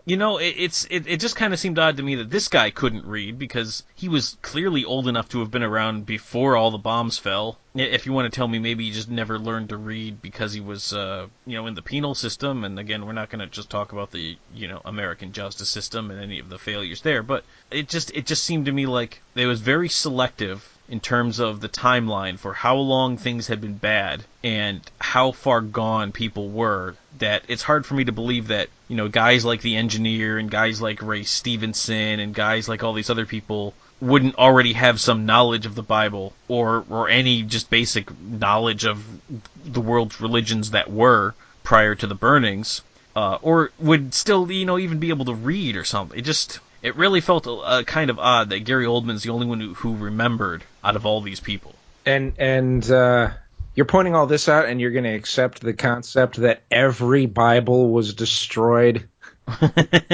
it just kind of seemed odd to me that this guy couldn't read, because he was clearly old enough to have been around before all the bombs fell. If you want to tell me maybe he just never learned to read because he was in the penal system, and again, we're not going to just talk about the American justice system and any of the failures there, but it just seemed to me like they was very selective in terms of the timeline for how long things had been bad and how far gone people were, that it's hard for me to believe that, guys like the engineer and guys like Ray Stevenson and guys like all these other people wouldn't already have some knowledge of the Bible or any just basic knowledge of the world's religions that were prior to the burnings, or would still, even be able to read or something. It really felt kind of odd that Gary Oldman's the only one who remembered out of all these people. And you're pointing all this out, and you're going to accept the concept that every Bible was destroyed.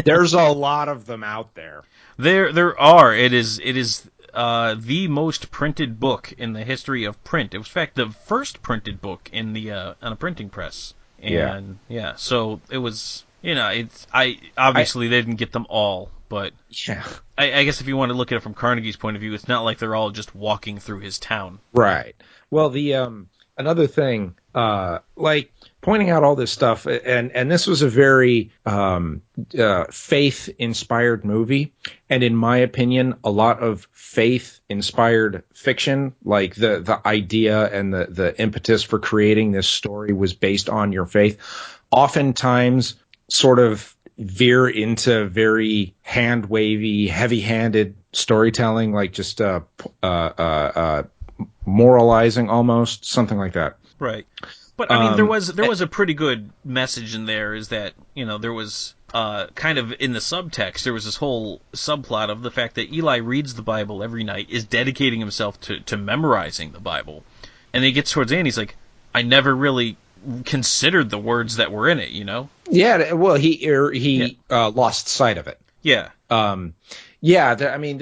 There's a lot of them out there. There are. It is the most printed book in the history of print. It was, in fact, the first printed book in the on a printing press. And so it was. They didn't get them all. But yeah, I guess if you want to look at it from Carnegie's point of view, it's not like they're all just walking through his town. Right. Well, the another thing, pointing out all this stuff, and this was a very faith-inspired movie, and in my opinion, a lot of faith-inspired fiction, like the idea and the impetus for creating this story was based on your faith, oftentimes sort of veer into very hand-wavy, heavy-handed storytelling, like just moralizing almost, something like that. Right. But I mean, there was a pretty good message in there. Is that there was kind of in the subtext, there was this whole subplot of the fact that Eli reads the Bible every night, is dedicating himself to memorizing the Bible, and he gets towards the end, he's like, I never really considered the words that were in it, Yeah, well, he lost sight of it. Yeah. I think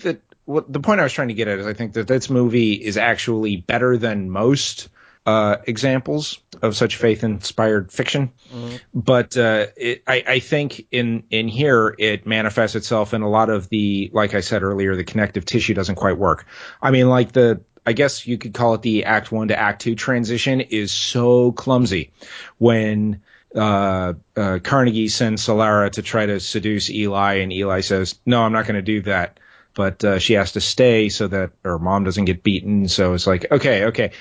that the point I was trying to get at is I think that this movie is actually better than most examples of such faith-inspired fiction. Mm-hmm. But I think in here it manifests itself in a lot of the, like I said earlier, the connective tissue doesn't quite work. I mean, I guess you could call it the Act 1 to Act 2 transition is so clumsy when Carnegie sends Solara to try to seduce Eli, and Eli says, "No, I'm not going to do that." But she has to stay so that her mom doesn't get beaten. So it's like, okay.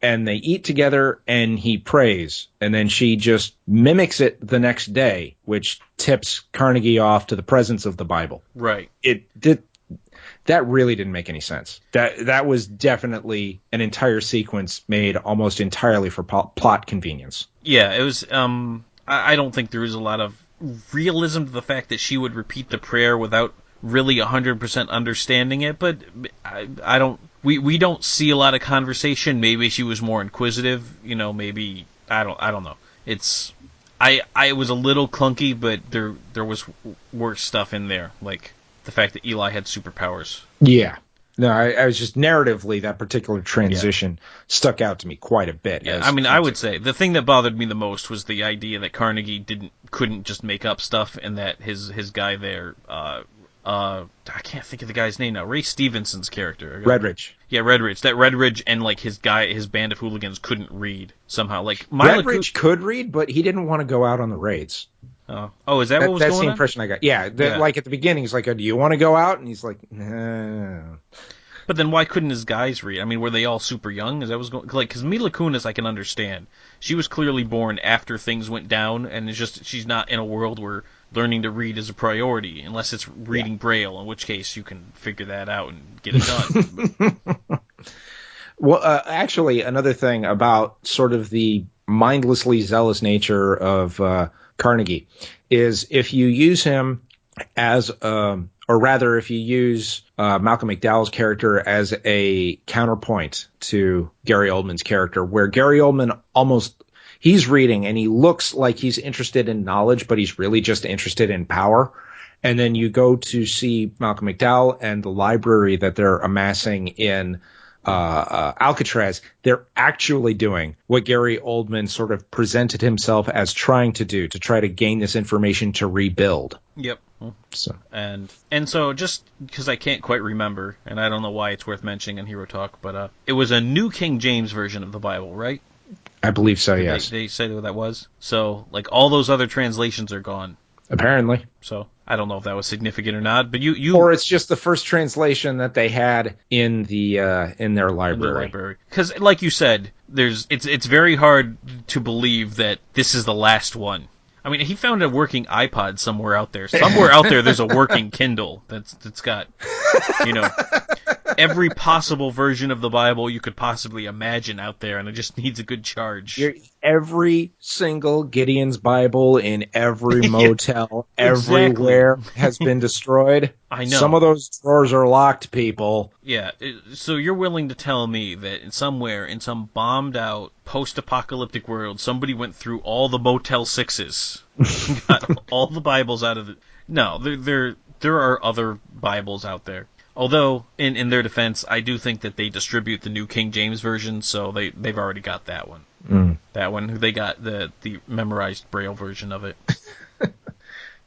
And they eat together, and he prays, and then she just mimics it the next day, which tips Carnegie off to the presence of the Bible. Right. That really didn't make any sense. That was definitely an entire sequence made almost entirely for plot convenience. Yeah, it was. I don't think there was a lot of realism to the fact that she would repeat the prayer without really 100% understanding it. But I don't. We don't see a lot of conversation. Maybe she was more inquisitive. Maybe I don't know. I was a little clunky, but there was worse stuff in there, like the fact that Eli had superpowers. Yeah. No, I was just narratively, that particular transition stuck out to me quite a bit. Yeah, I would say the thing that bothered me the most was the idea that Carnegie couldn't just make up stuff, and that his guy there, I can't think of the guy's name now. Ray Stevenson's character, Redridge. Yeah, Redridge. That Redridge and like his band of hooligans couldn't read somehow. Like Redridge could read, but he didn't want to go out on the raids. Oh, is that what was going on? That's the impression I got. Yeah, like at the beginning, he's like, "Do you want to go out?" And he's like, "No." But then why couldn't his guys read? I mean, were they all super young? Is that was going like because Mila Kunis I can understand. She was clearly born after things went down, and it's just she's not in a world where learning to read is a priority, unless it's reading Braille, in which case you can figure that out and get it done. Well, actually, another thing about sort of the mindlessly zealous nature of Carnegie is if you use him as, or rather, if you use Malcolm McDowell's character as a counterpoint to Gary Oldman's character, where Gary Oldman he's reading and he looks like he's interested in knowledge, but he's really just interested in power. And then you go to see Malcolm McDowell and the library that they're amassing in Alcatraz, they're actually doing what Gary Oldman sort of presented himself as trying to do, to try to gain this information to rebuild. Yep. So and so just because I can't quite remember, and I don't know why it's worth mentioning in Hero Talk, but it was a New King James version of the Bible, right? I believe so, yes. They said what that was. So like all those other translations are gone. Apparently. So I don't know if that was significant or not, but or it's just the first translation that they had in their library. Because like you said, it's very hard to believe that this is the last one. I mean, he found a working iPod somewhere out there. Somewhere out there, there's a working Kindle that's got, every possible version of the Bible you could possibly imagine out there, and it just needs a good charge. Every single Gideon's Bible in every motel, everywhere has been destroyed. I know. Some of those drawers are locked, people. Yeah, so you're willing to tell me that somewhere, in some bombed-out, post-apocalyptic world, somebody went through all the Motel 6s, got all the Bibles out of it. No, there are other Bibles out there. Although, in their defense, I do think that they distribute the New King James Version, so they've already got that one. Mm. That one, they got the memorized Braille version of it.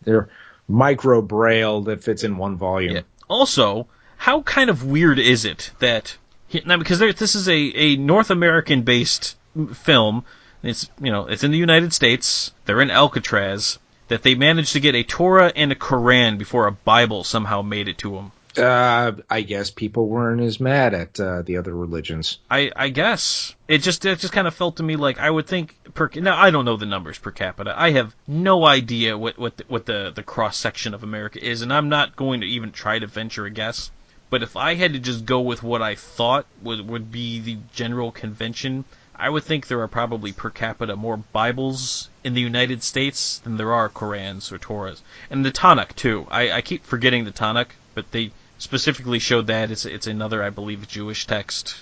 They're micro Braille that fits in one volume. Yeah. Also, how kind of weird is it that now, because this is a North American based film, it's it's in the United States, they're in Alcatraz, that they managed to get a Torah and a Quran before a Bible somehow made it to them. I guess people weren't as mad at the other religions. I guess it just kind of felt to me like I would think now I don't know the numbers per capita. I have no idea what the cross section of America is, and I'm not going to even try to venture a guess. But if I had to just go with what I thought would be the general convention, I would think there are probably per capita more Bibles in the United States than there are Korans or Torahs, and the Tanakh too. I keep forgetting the Tanakh, but they specifically showed that it's another, I believe, Jewish text.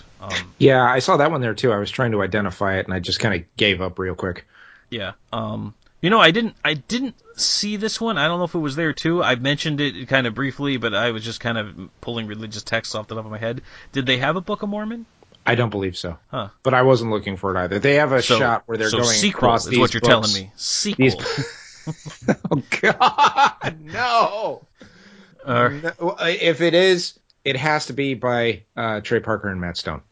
Yeah, I saw that one there too. I was trying to identify it, and I just kind of gave up real quick. Yeah. I didn't see this one. I don't know if it was there too. I mentioned it kind of briefly, but I was just kind of pulling religious texts off the top of my head. Did they have a Book of Mormon? I don't believe so. Huh. But I wasn't looking for it either. They have a shot where they're going sequel across is these what you're books. telling me. Sequel. Oh God, no. No, if it is, It has to be by Trey Parker and Matt Stone.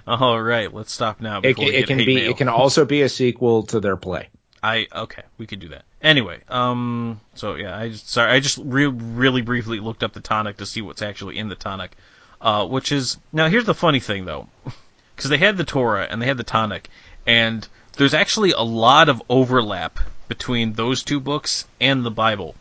All right, let's stop now It, before we it get can hate be. mail. It can also be a sequel to their play. Okay, we could do that. Anyway, so yeah, I just really briefly looked up the tonic to see what's actually in the tonic, which is now here's the funny thing though, because they had the Torah and they had the tonic, and there's actually a lot of overlap between those two books and the Bible.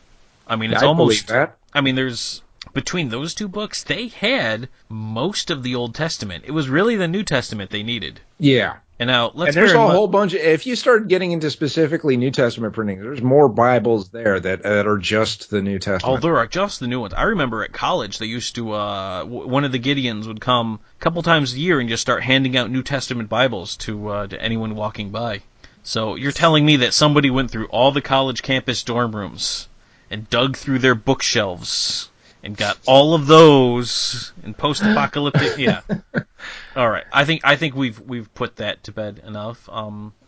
I mean, it's I almost. believe that. I mean, there's between those two books, they had most of the Old Testament. It was really the New Testament they needed. Yeah. And now let's And there's bear a in mind. whole bunch of, if you start getting into specifically New Testament printing, there's more Bibles there that are just the New Oh, Testament. there are just the new ones. I remember at college they used to, one of the Gideons would come a couple times a year and just start handing out New Testament Bibles to anyone walking by. So you're telling me that somebody went through all the college campus dorm rooms and dug through their bookshelves and got all of those in post-apocalyptic, yeah. All right, I think we've put that to bed enough.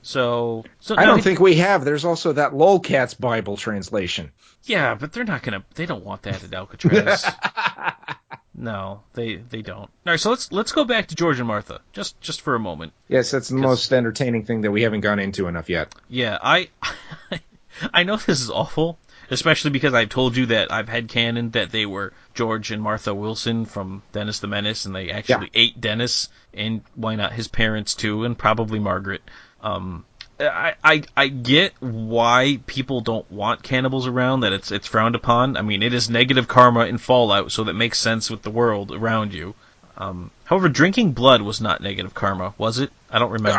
So I don't think we have. There's also that Lolcats Bible translation. Yeah, but they're not gonna. They don't want that at Alcatraz. No, they don't. All right, so let's go back to George and Martha just for a moment. Yes, that's the most entertaining thing that we haven't gone into enough yet. Yeah, I know this is awful, especially because I've told you that I've had canon that they were George and Martha Wilson from Dennis the Menace, and they actually ate Dennis, and why not his parents too, and probably Margaret. I get why people don't want cannibals around, that it's frowned upon. I mean, it is negative karma in Fallout, so that makes sense with the world around you. However, drinking blood was not negative karma, was it? I don't remember.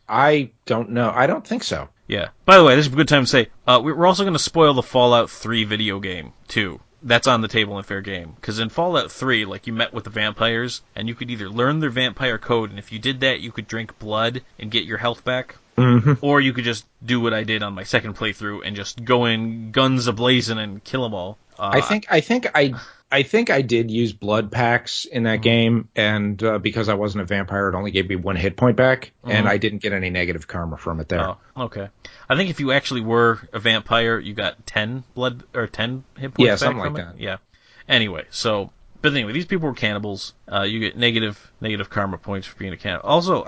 I don't know. I don't think so. Yeah. By the way, this is a good time to say, we're also going to spoil the Fallout 3 video game, too. That's on the table in fair game. Because in Fallout 3, like, you met with the vampires, and you could either learn their vampire code, and if you did that, you could drink blood and get your health back. Mm-hmm. Or you could just do what I did on my second playthrough and just go in guns a-blazing and kill them all. I think I did use blood packs in that game, and because I wasn't a vampire, it only gave me 1 hit point back, and I didn't get any negative karma from it there. Oh, okay. I think if you actually were a vampire, you got 10 blood or 10 hit points back something from like it. that. Yeah. Anyway, but anyway, these people were cannibals. You get negative karma points for being a cannibal. Also,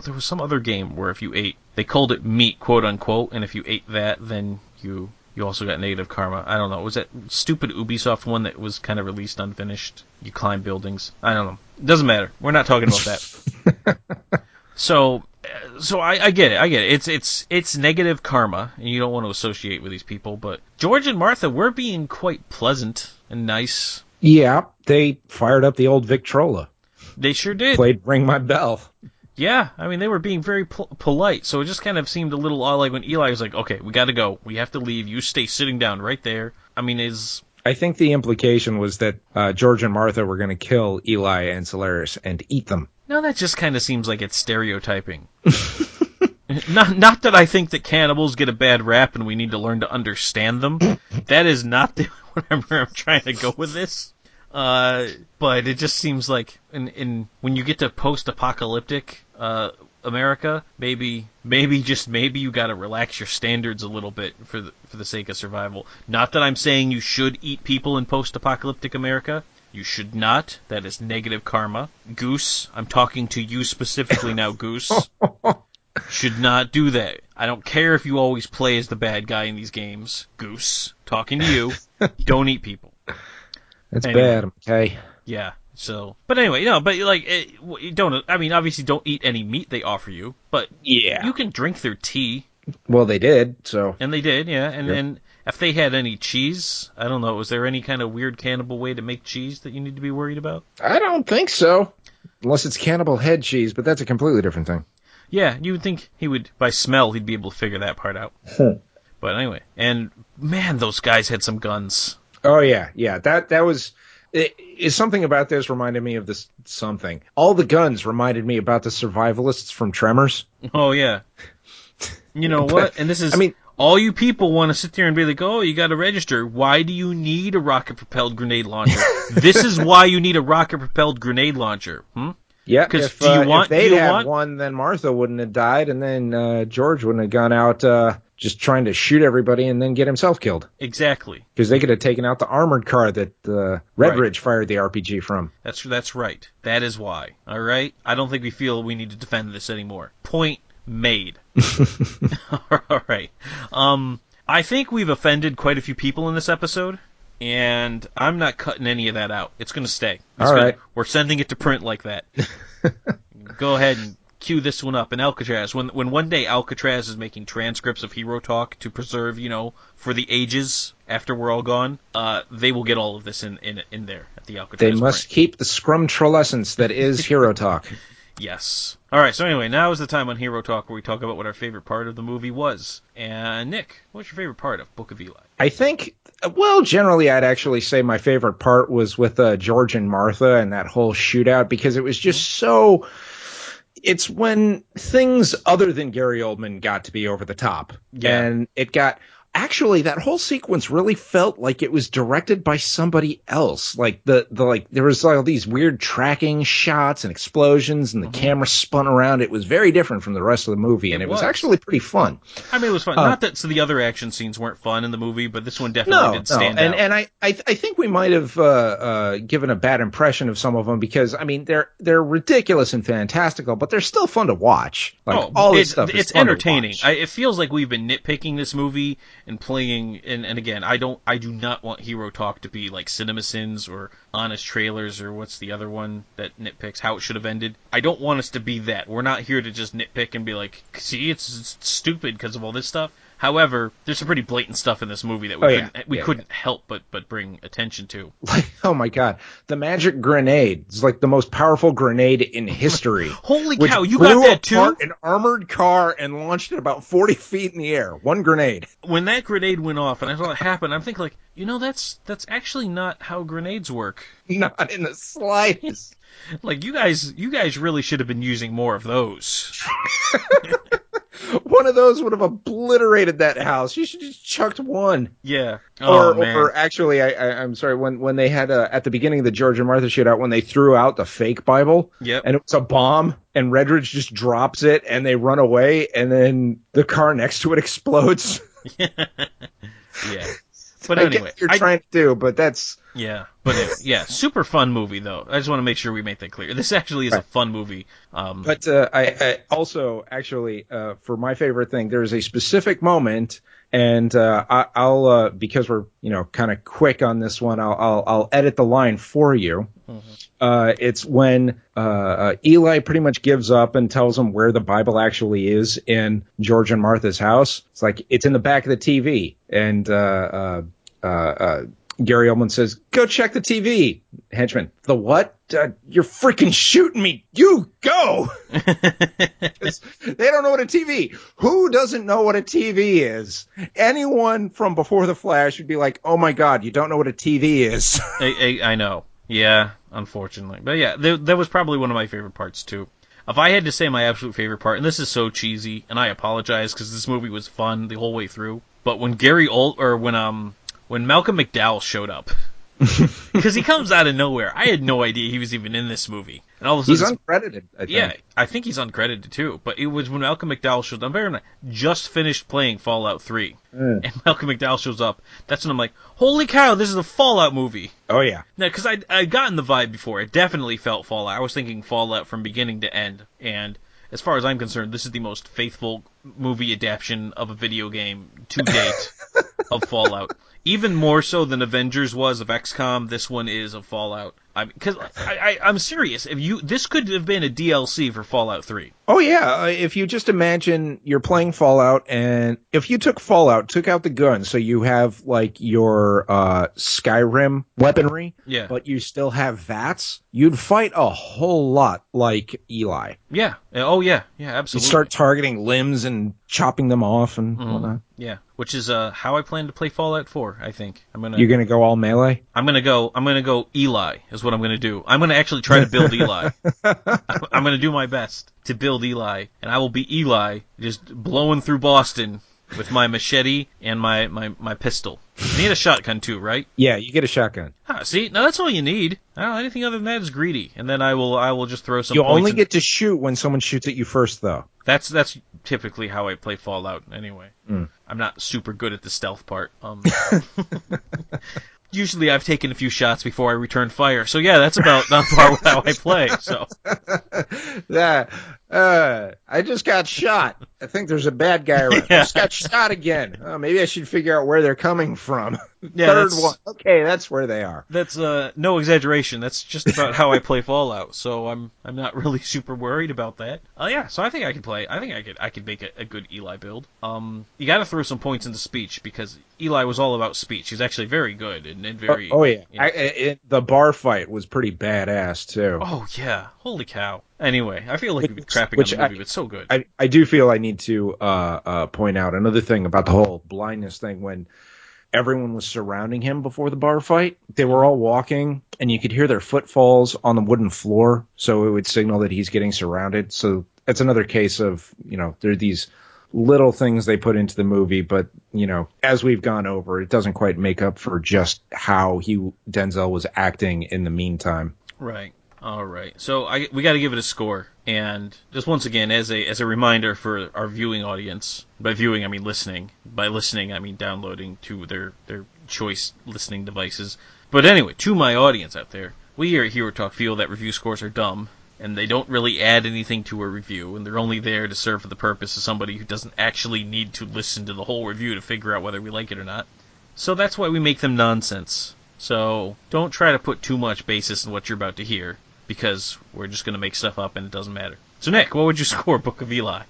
there was some other game where if you ate, they called it meat, quote unquote, and if you ate that, then you also got negative karma. I don't know. Was that stupid Ubisoft one that was kind of released unfinished? You climb buildings. I don't know. It doesn't matter. We're not talking about that. So I get it. It's negative karma, and you don't want to associate with these people. But George and Martha were being quite pleasant and nice. Yeah, they fired up the old Victrola. They sure did. Played Ring My Bell. Yeah, I mean, they were being very polite, so it just kind of seemed a little odd, like when Eli was like, okay, we gotta go. We have to leave. You stay sitting down right there. I mean, I think the implication was that George and Martha were going to kill Eli and Solaris and eat them. No, that just kind of seems like it's stereotyping. Not that I think that cannibals get a bad rap and we need to learn to understand them. That is not whatever I'm trying to go with this. But it just seems like in when you get to post-apocalyptic America, maybe you got to relax your standards a little bit for the sake of survival. Not that I'm saying you should eat people in post-apocalyptic America. You should not. That is negative karma. Goose, I'm talking to you specifically now, Goose. Should not do that. I don't care if you always play as the bad guy in these games. Goose, talking to you. Don't eat people. That's bad, okay? Yeah. So, but anyway, but like, you don't. I mean, obviously, don't eat any meat they offer you, but yeah, you can drink their tea. Well, they did. So, and they did, yeah. And if they had any cheese, I don't know. Was there any kind of weird cannibal way to make cheese that you need to be worried about? I don't think so, unless it's cannibal head cheese, but that's a completely different thing. Yeah, you would think he would, by smell, he'd be able to figure that part out. But anyway, and man, those guys had some guns. Oh yeah. That was. Something about this reminded me of this something. All the guns reminded me about the survivalists from Tremors. Oh, yeah. You know what? And this is... I mean, all you people want to sit there and be like, oh, you got to register. Why do you need a rocket-propelled grenade launcher? This is why you need a rocket-propelled grenade launcher. Yeah, if they'd had one, then Martha wouldn't have died, and then George wouldn't have gone out just trying to shoot everybody and then get himself killed. Exactly. Because they could have taken out the armored car that Red Ridge fired the RPG from. That's right. That is why. All right? I don't think we feel we need to defend this anymore. Point made. All right. I think we've offended quite a few people in this episode, and I'm not cutting any of that out. It's going to stay. All right. We're sending it to print like that. Go ahead and cue this one up in Alcatraz. When one day Alcatraz is making transcripts of Hero Talk to preserve, for the ages after we're all gone, they will get all of this in there at the Alcatraz. They must keep the scrumtrollescence that is Hero Talk. Yes. All right, so anyway, now is the time on Hero Talk where we talk about what our favorite part of the movie was. And Nick, what's your favorite part of Book of Eli? I think, generally I'd actually say my favorite part was with George and Martha and that whole shootout, because it was just so... It's when things other than Gary Oldman got to be over the top. Yeah. And it got... Actually, that whole sequence really felt like it was directed by somebody else. Like there was all these weird tracking shots and explosions, and the camera spun around. It was very different from the rest of the movie, and it was actually pretty fun. I mean, it was fun. Not that the other action scenes weren't fun in the movie, but this one definitely did stand out. And I think we might have given a bad impression of some of them, because I mean they're ridiculous and fantastical, but they're still fun to watch. All this stuff is fun entertaining. to watch. It feels like we've been nitpicking this movie and playing, and again, I do not want Hero Talk to be like CinemaSins or Honest Trailers, or what's the other one that nitpicks how it should have ended. I don't want us to be that. We're not here to just nitpick and be like, see, it's stupid because of all this stuff. However, there's some pretty blatant stuff in this movie that we couldn't help but bring attention to. Like, oh my god, the magic grenade is like the most powerful grenade in history. Holy cow, you got that too? Apart an armored car and launched it about 40 feet in the air. One grenade. When that grenade went off and I saw it happen, I'm thinking like, that's actually not how grenades work. Not in the slightest. Like, you guys really should have been using more of those. One of those would have obliterated that house. You should just chucked one. Yeah. Or actually, I'm sorry, when they had at the beginning of the George and Martha shootout, when they threw out the fake Bible, and it was a bomb, and Redridge just drops it, and they run away, and then the car next to it explodes. Yeah. But anyway, I get what you're trying to do, but that's... Yeah, but super fun movie, though. I just want to make sure we make that clear. This actually is a fun movie. But I also, actually, for my favorite thing, there's a specific moment, and I'll because we're kind of quick on this one, I'll edit the line for you. Mm-hmm. It's when Eli pretty much gives up and tells him where the Bible actually is in George and Martha's house. It's like, it's in the back of the TV, and Gary Oldman says, "Go check the TV." Henchman, "The what? You're freaking shooting me. You go." They don't know what a TV. Who doesn't know what a TV is? Anyone from before the Flash would be like, "Oh my God, you don't know what a TV is." I know. Yeah, unfortunately. But yeah, that was probably one of my favorite parts too. If I had to say my absolute favorite part, and this is so cheesy, and I apologize because this movie was fun the whole way through, but when when Malcolm McDowell showed up, because he comes out of nowhere. I had no idea he was even in this movie. And all of a sudden, he's uncredited, I think. Yeah, I think he's uncredited too. But it was when Malcolm McDowell showed up. I just finished playing Fallout 3. And Malcolm McDowell shows up. That's when I'm like, holy cow, this is a Fallout movie. Oh, yeah. Now, because I'd gotten the vibe before. It definitely felt Fallout. I was thinking Fallout from beginning to end. And as far as I'm concerned, this is the most faithful movie adaptation of a video game to date of Fallout. Even more so than Avengers was of XCOM, this one is of Fallout. Because I'm serious. This could have been a DLC for Fallout 3. Oh yeah, if you just imagine you're playing Fallout, and if you took Fallout, took out the guns, so you have like your Skyrim weaponry, but you still have VATS, you'd fight a whole lot like Eli. Yeah. Oh yeah. Yeah, absolutely. You start targeting limbs and chopping them off and whatnot. Yeah, which is how I plan to play Fallout 4. I think You're gonna go all melee. I'm gonna go Eli is what I'm gonna do. I'm gonna actually try to build Eli. I'm gonna do my best to build Eli, and I will be Eli, just blowing through Boston with my machete and my pistol. You need a shotgun too, right? Yeah, you get a shotgun. Ah, see, now that's all you need. I don't know, anything other than that is greedy. And then I will just throw some You points only in. get to shoot when someone shoots at you first, though. That's typically how I play Fallout anyway. I'm not super good at the stealth part. Usually I've taken a few shots before I return fire. So yeah, that's about how I play. So Yeah, I just got shot. I think there's a bad guy around. Yeah. I just got shot again. Oh, maybe I should figure out where they're coming from. Yeah, Third one. Okay, that's where they are. that's no exaggeration. That's just about how I play Fallout. So I'm not really super worried about that. Yeah, so I think I can play. I think I could make a good Eli build. You got to throw some points into speech because Eli was all about speech. He's actually very good and very. Oh yeah, You know. the bar fight was pretty badass too. Oh yeah, holy cow. Anyway, I feel like we've been crapping on the movie, but it's so good. I do feel I need to point out another thing about the whole blindness thing. When everyone was surrounding him before the bar fight, they were all walking, and you could hear their footfalls on the wooden floor, so it would signal that he's getting surrounded. So it's another case of, there are these little things they put into the movie, but, as we've gone over, it doesn't quite make up for just how Denzel was acting in the meantime. Right. All right. So we got to give it a score. And just once again, as a reminder for our viewing audience, by viewing I mean listening. By listening I mean downloading to their choice listening devices. But anyway, to my audience out there, we here at Hero Talk feel that review scores are dumb, and they don't really add anything to a review, and they're only there to serve for the purpose of somebody who doesn't actually need to listen to the whole review to figure out whether we like it or not. So that's why we make them nonsense. So don't try to put too much basis in what you're about to hear, because we're just going to make stuff up and it doesn't matter. So Nick, what would you score Book of Eli?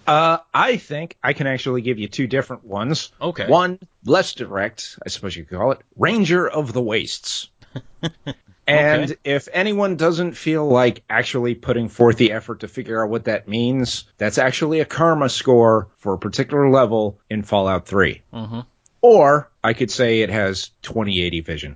I think I can actually give you two different ones. Okay. One, less direct, I suppose you could call it, Ranger of the Wastes. And Okay. if anyone doesn't feel like actually putting forth the effort to figure out what that means, that's actually a karma score for a particular level in Fallout 3. Mm-hmm. Or I could say it has 2080 vision.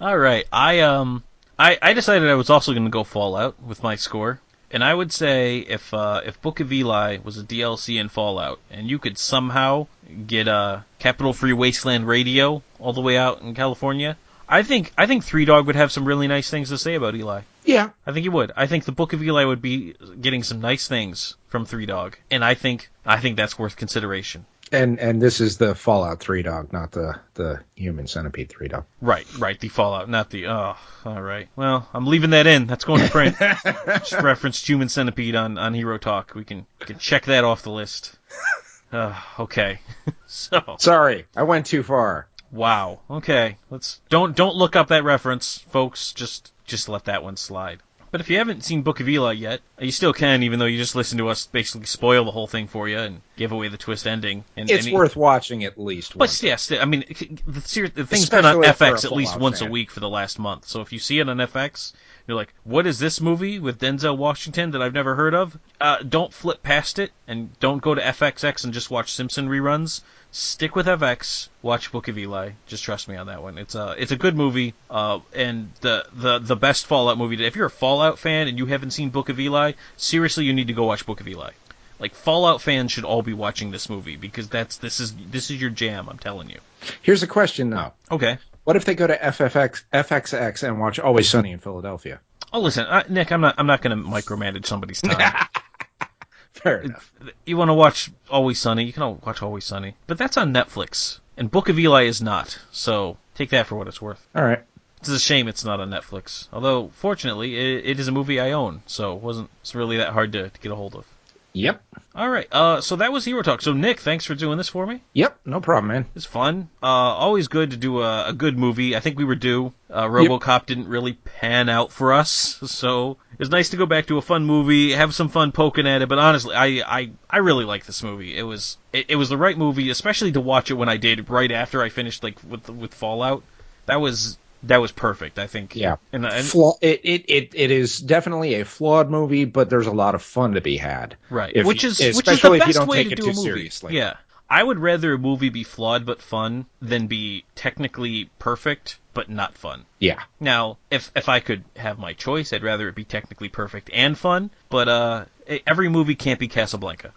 All right. I decided I was also going to go Fallout with my score, and I would say if Book of Eli was a DLC in Fallout, and you could somehow get a Capital Free Wasteland Radio all the way out in California, I think Three Dog would have some really nice things to say about Eli. Yeah. I think he would. I think the Book of Eli would be getting some nice things from Three Dog, and I think that's worth consideration. And this is the Fallout 3 dog, not the Human Centipede 3 dog. Right, the Fallout, not the, all right. Well, I'm leaving that in. That's going to print. Just referenced Human Centipede on Hero Talk. We can check that off the list. Okay. So. Sorry, I went too far. Wow. Okay. Don't look up that reference, folks. Just let that one slide. But if you haven't seen Book of Eli yet, you still can, even though you just listened to us basically spoil the whole thing for you and give away the twist ending. It's worth watching at least once. But yes, I mean, the thing's been on Especially for FX a at least Fallout once a fan. week for the last month. So if you see it on FX, you're like, what is this movie with Denzel Washington that I've never heard of? Don't flip past it, and don't go to FXX and just watch Simpson reruns. Stick with FX. Watch Book of Eli. Just trust me on that one. It's a good movie. And the best Fallout movie. If you're a Fallout fan and you haven't seen Book of Eli, seriously, you need to go watch Book of Eli. Like, Fallout fans should all be watching this movie because this is your jam. I'm telling you. Here's a question though. Okay. What if they go to FXX and watch Always Sunny in Philadelphia? Oh, listen, Nick. I'm not going to micromanage somebody's time. Fair enough. You want to watch Always Sunny? You can watch Always Sunny, but that's on Netflix, and Book of Eli is not. So take that for what it's worth. All right. It's a shame it's not on Netflix. Although, fortunately, it is a movie I own, so it's really that hard to get a hold of. Yep. All right. So that was Hero Talk. So Nick, thanks for doing this for me. Yep. No problem, man. It's fun. Always good to do a good movie. I think we were due. RoboCop didn't really pan out for us, so it's nice to go back to a fun movie, have some fun poking at it. But honestly, I really like this movie. It was the right movie, especially to watch it when I did right after I finished with Fallout. That was perfect, I think. Yeah. And it is definitely a flawed movie, but there's a lot of fun to be had. right, which is the especially if you best don't way take to it do too a movie. seriously. Yeah. I would rather a movie be flawed but fun than be technically perfect but not fun. Yeah. Now, if I could have my choice, I'd rather it be technically perfect and fun, but every movie can't be Casablanca.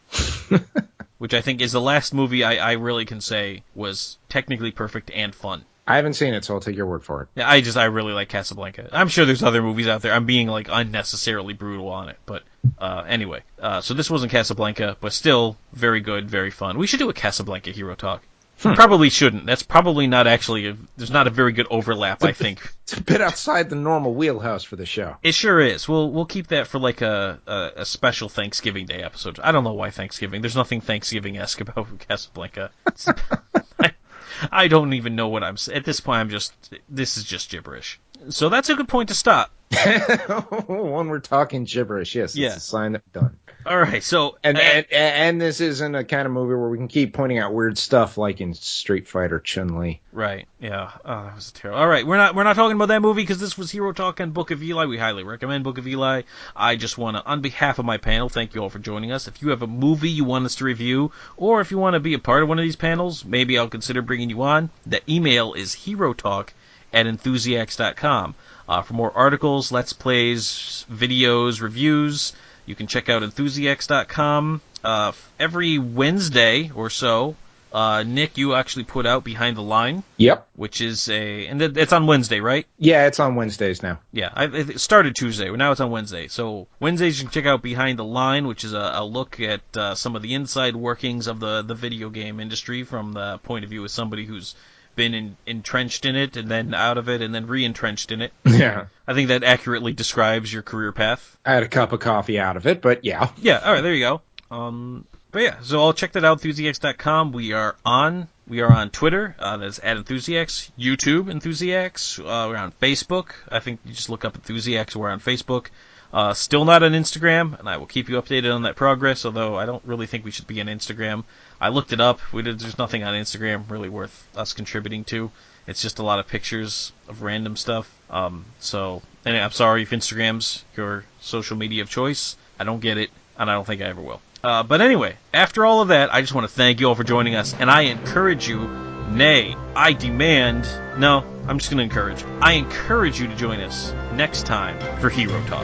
which I think is the last movie I really can say was technically perfect and fun. I haven't seen it, so I'll take your word for it. Yeah, I really like Casablanca. I'm sure there's other movies out there. I'm being like unnecessarily brutal on it, but anyway. So this wasn't Casablanca, but still very good, very fun. We should do a Casablanca Hero Talk. Probably shouldn't. That's probably not actually. There's not a very good overlap, I think. It's a bit outside the normal wheelhouse for the show. It sure is. We'll keep that for like a special Thanksgiving Day episode. I don't know why Thanksgiving. There's nothing Thanksgiving-esque about Casablanca. I don't even know what I'm saying. At this point, this is just gibberish. So that's a good point to stop. When we're talking gibberish, yes, it's a sign that we're done. All right, so... And this isn't a kind of movie where we can keep pointing out weird stuff like in Street Fighter Chun-Li. Right, yeah. Oh, that was terrible. All right, we're not talking about that movie because this was Hero Talk and Book of Eli. We highly recommend Book of Eli. I just want to, on behalf of my panel, thank you all for joining us. If you have a movie you want us to review, or if you want to be a part of one of these panels, maybe I'll consider bringing you on. The email is herotalk@enthusiasts.com. For more articles, let's plays, videos, reviews, you can check out enthusiasts.com. Every Wednesday or so, Nick, you actually put out Behind the Line. Yep. Which is and it's on Wednesday, right? Yeah, it's on Wednesdays now. Yeah, it started Tuesday, but now it's on Wednesday. So Wednesdays you can check out Behind the Line, which is a look at some of the inside workings of the video game industry from the point of view of somebody who's been entrenched in it, and then out of it, and then re-entrenched in it. Yeah. I think that accurately describes your career path. I had a cup of coffee out of it, but yeah. Yeah, all right, there you go. But yeah, so I'll check that out, enthusiasts.com. We are on Twitter, that's @enthusiasts, YouTube, enthusiasts. We're on Facebook. I think you just look up enthusiasts, we're on Facebook. Still not on Instagram, and I will keep you updated on that progress, although I don't really think we should be on Instagram. I looked it up. There's nothing on Instagram really worth us contributing to. It's just a lot of pictures of random stuff. So anyway, I'm sorry if Instagram's your social media of choice. I don't get it, and I don't think I ever will. But anyway, after all of that, I just want to thank you all for joining us, and I encourage you, nay, I demand, no, I'm just going to encourage. I encourage you to join us next time for Hero Talk.